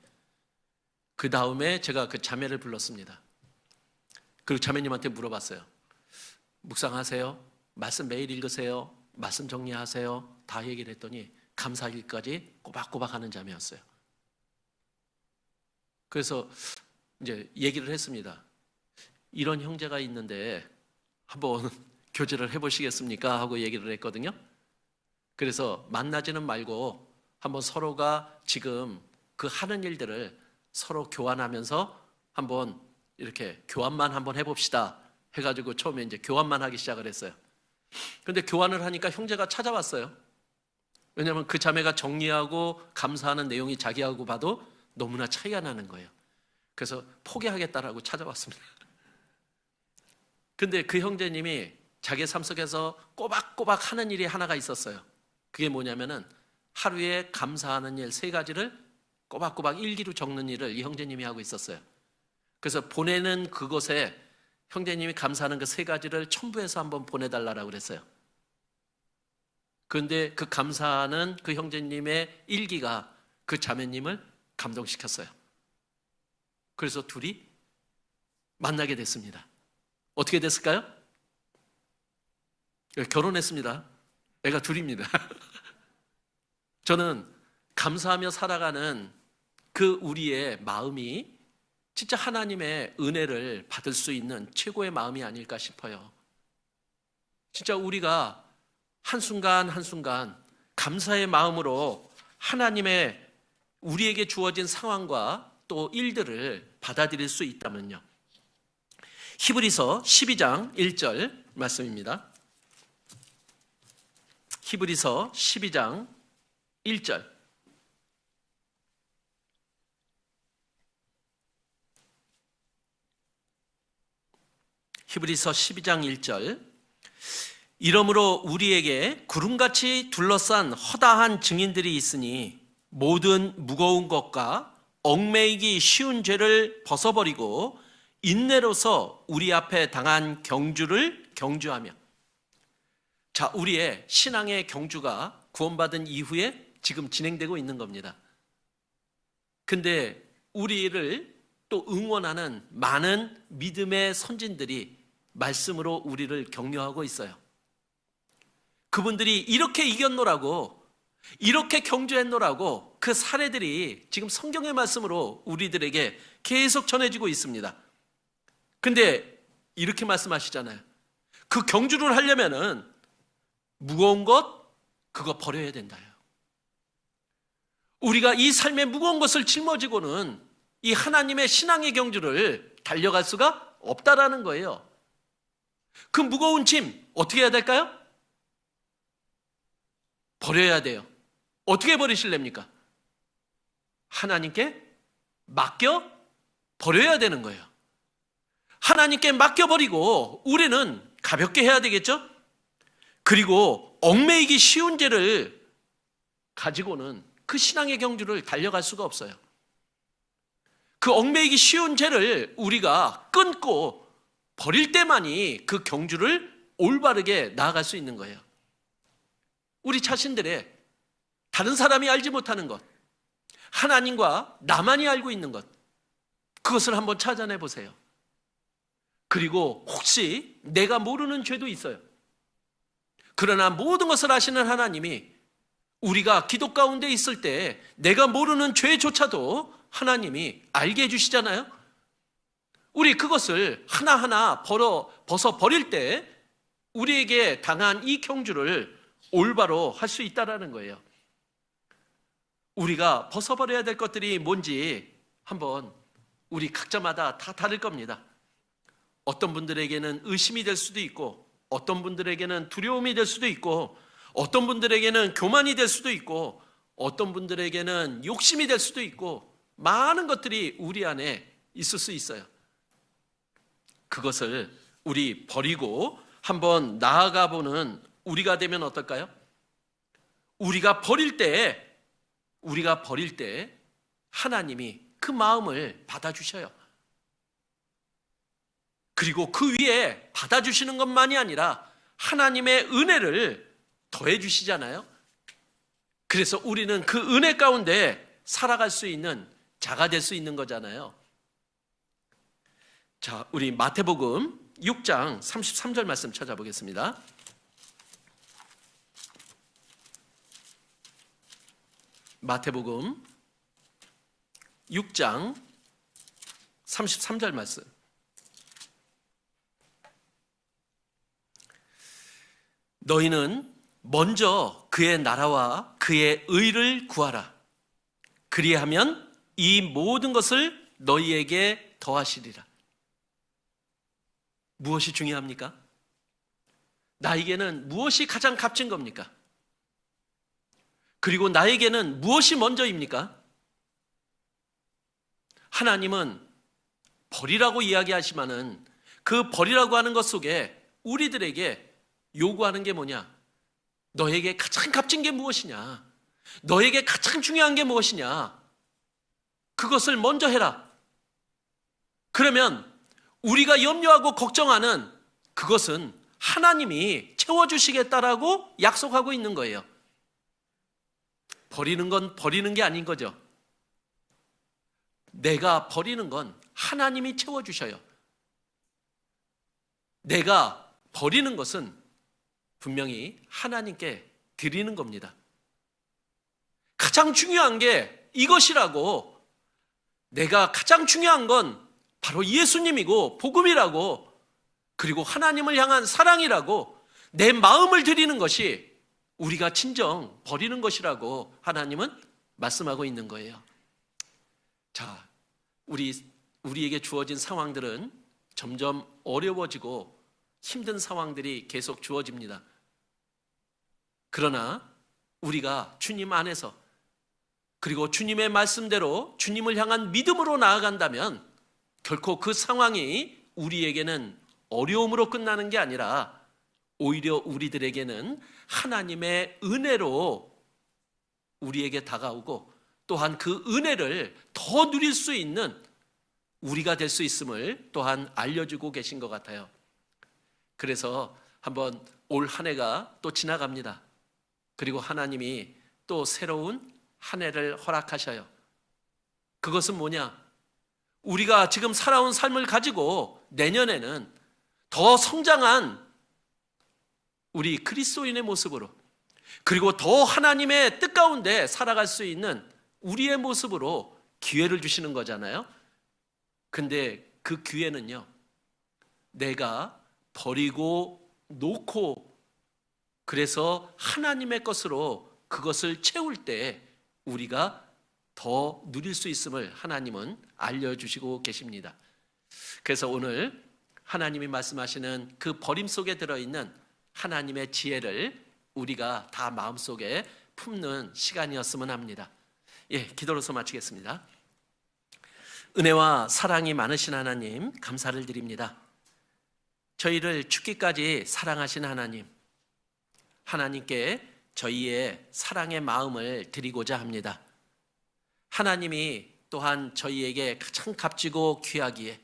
그 다음에 제가 그 자매를 불렀습니다. 그리고 자매님한테 물어봤어요. 묵상하세요? 말씀 매일 읽으세요? 말씀 정리하세요? 다 얘기를 했더니 감사일까지 꼬박꼬박 하는 자매였어요. 그래서 이제 얘기를 했습니다. 이런 형제가 있는데 한번 교제를 해보시겠습니까? 하고 얘기를 했거든요. 그래서 만나지는 말고 한번 서로가 지금 그 하는 일들을 서로 교환하면서 한번 이렇게 교환만 한번 해봅시다 해가지고 처음에 이제 교환만 하기 시작을 했어요. 근데 교환을 하니까 형제가 찾아왔어요. 왜냐하면 그 자매가 정리하고 감사하는 내용이 자기하고 봐도 너무나 차이가 나는 거예요. 그래서 포기하겠다라고 찾아왔습니다. 근데 그 형제님이 자기 삶 속에서 꼬박꼬박 하는 일이 하나가 있었어요. 그게 뭐냐면은 하루에 감사하는 일 3가지를 꼬박꼬박 일기로 적는 일을 이 형제님이 하고 있었어요. 그래서 보내는 그곳에 형제님이 감사하는 그 3가지를 첨부해서 한번 보내달라고 그랬어요. 그런데 그 감사하는 그 형제님의 일기가 그 자매님을 감동시켰어요. 그래서 둘이 만나게 됐습니다. 어떻게 됐을까요? 결혼했습니다. 애가 둘입니다. 저는 감사하며 살아가는 그 우리의 마음이 진짜 하나님의 은혜를 받을 수 있는 최고의 마음이 아닐까 싶어요. 진짜 우리가 한순간 한순간 감사의 마음으로 하나님의 우리에게 주어진 상황과 또 일들을 받아들일 수 있다면요. 히브리서 12장 1절 말씀입니다. 히브리서 12장 1절. 히브리서 12장 1절. 이러므로 우리에게 구름같이 둘러싼 허다한 증인들이 있으니 모든 무거운 것과 얽매이기 쉬운 죄를 벗어버리고 인내로서 우리 앞에 당한 경주를 경주하며. 자, 우리의 신앙의 경주가 구원받은 이후에 지금 진행되고 있는 겁니다. 근데 우리를 또 응원하는 많은 믿음의 선진들이 말씀으로 우리를 격려하고 있어요. 그분들이 이렇게 이겼노라고, 이렇게 경주했노라고 그 사례들이 지금 성경의 말씀으로 우리들에게 계속 전해지고 있습니다. 근데 이렇게 말씀하시잖아요. 그 경주를 하려면은 무거운 것, 그거 버려야 된다요. 우리가 이 삶의 무거운 것을 짊어지고는 이 하나님의 신앙의 경주를 달려갈 수가 없다라는 거예요. 그 무거운 짐 어떻게 해야 될까요? 버려야 돼요. 어떻게 버리실랍니까? 하나님께 맡겨 버려야 되는 거예요. 하나님께 맡겨버리고 우리는 가볍게 해야 되겠죠? 그리고 얽매이기 쉬운 죄를 가지고는 그 신앙의 경주를 달려갈 수가 없어요. 그 얽매이기 쉬운 죄를 우리가 끊고 버릴 때만이 그 경주를 올바르게 나아갈 수 있는 거예요. 우리 자신들의 다른 사람이 알지 못하는 것, 하나님과 나만이 알고 있는 것, 그것을 한번 찾아내 보세요. 그리고 혹시 내가 모르는 죄도 있어요. 그러나 모든 것을 아시는 하나님이 우리가 기도 가운데 있을 때 내가 모르는 죄조차도 하나님이 알게 해주시잖아요. 우리 그것을 하나하나 벗어버릴 때 우리에게 당한 이 경주를 올바로 할 수 있다는 거예요. 우리가 벗어버려야 될 것들이 뭔지 한번 우리 각자마다 다 다를 겁니다. 어떤 분들에게는 의심이 될 수도 있고, 어떤 분들에게는 두려움이 될 수도 있고, 어떤 분들에게는 교만이 될 수도 있고, 어떤 분들에게는 욕심이 될 수도 있고, 많은 것들이 우리 안에 있을 수 있어요. 그것을 우리 버리고 한번 나아가 보는 우리가 되면 어떨까요? 우리가 버릴 때 하나님이 그 마음을 받아주셔요. 그리고 그 위에 받아주시는 것만이 아니라 하나님의 은혜를 더해 주시잖아요. 그래서 우리는 그 은혜 가운데 살아갈 수 있는 자가 될 수 있는 거잖아요. 자, 우리 마태복음 6장 33절 말씀 찾아보겠습니다. 마태복음 6장 33절 말씀. 너희는 먼저 그의 나라와 그의 의를 구하라. 그리하면 이 모든 것을 너희에게 더하시리라. 무엇이 중요합니까? 나에게는 무엇이 가장 값진 겁니까? 그리고 나에게는 무엇이 먼저입니까? 하나님은 버리라고 이야기하지만은 그 버리라고 하는 것 속에 우리들에게 요구하는 게 뭐냐? 너에게 가장 값진 게 무엇이냐? 너에게 가장 중요한 게 무엇이냐? 그것을 먼저 해라. 그러면 우리가 염려하고 걱정하는 그것은 하나님이 채워주시겠다라고 약속하고 있는 거예요. 버리는 건 버리는 게 아닌 거죠. 내가 버리는 건 하나님이 채워주셔요. 내가 버리는 것은 분명히 하나님께 드리는 겁니다. 가장 중요한 게 이것이라고, 내가 가장 중요한 건 바로 예수님이고 복음이라고, 그리고 하나님을 향한 사랑이라고 내 마음을 드리는 것이 우리가 진정 버리는 것이라고 하나님은 말씀하고 있는 거예요. 자, 우리에게 주어진 상황들은 점점 어려워지고 힘든 상황들이 계속 주어집니다. 그러나 우리가 주님 안에서, 그리고 주님의 말씀대로 주님을 향한 믿음으로 나아간다면 결코 그 상황이 우리에게는 어려움으로 끝나는 게 아니라 오히려 우리들에게는 하나님의 은혜로 우리에게 다가오고, 또한 그 은혜를 더 누릴 수 있는 우리가 될 수 있음을 또한 알려주고 계신 것 같아요. 그래서 한번 올 한 해가 또 지나갑니다. 그리고 하나님이 또 새로운 한 해를 허락하셔요. 그것은 뭐냐? 우리가 지금 살아온 삶을 가지고 내년에는 더 성장한 우리 그리스도인의 모습으로, 그리고 더 하나님의 뜻 가운데 살아갈 수 있는 우리의 모습으로 기회를 주시는 거잖아요. 근데 그 기회는요, 내가 버리고 놓고 그래서 하나님의 것으로 그것을 채울 때 우리가 더 누릴 수 있음을 하나님은 알려주시고 계십니다. 그래서 오늘 하나님이 말씀하시는 그 버림 속에 들어있는 하나님의 지혜를 우리가 다 마음속에 품는 시간이었으면 합니다. 예, 기도로서 마치겠습니다. 은혜와 사랑이 많으신 하나님, 감사를 드립니다. 저희를 죽기까지 사랑하신 하나님, 하나님께 저희의 사랑의 마음을 드리고자 합니다. 하나님이 또한 저희에게 가장 값지고 귀하기에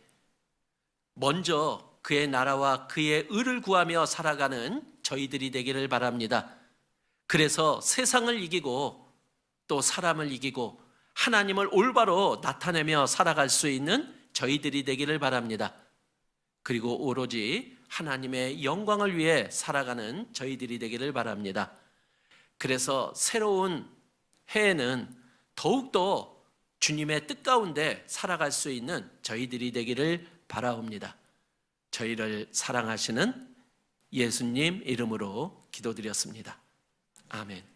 먼저 그의 나라와 그의 의를 구하며 살아가는 저희들이 되기를 바랍니다. 그래서 세상을 이기고 또 사람을 이기고 하나님을 올바로 나타내며 살아갈 수 있는 저희들이 되기를 바랍니다. 그리고 오로지 하나님의 영광을 위해 살아가는 저희들이 되기를 바랍니다. 그래서 새로운 해에는 더욱더 주님의 뜻 가운데 살아갈 수 있는 저희들이 되기를 바라옵니다. 저희를 사랑하시는 예수님 이름으로 기도드렸습니다. 아멘.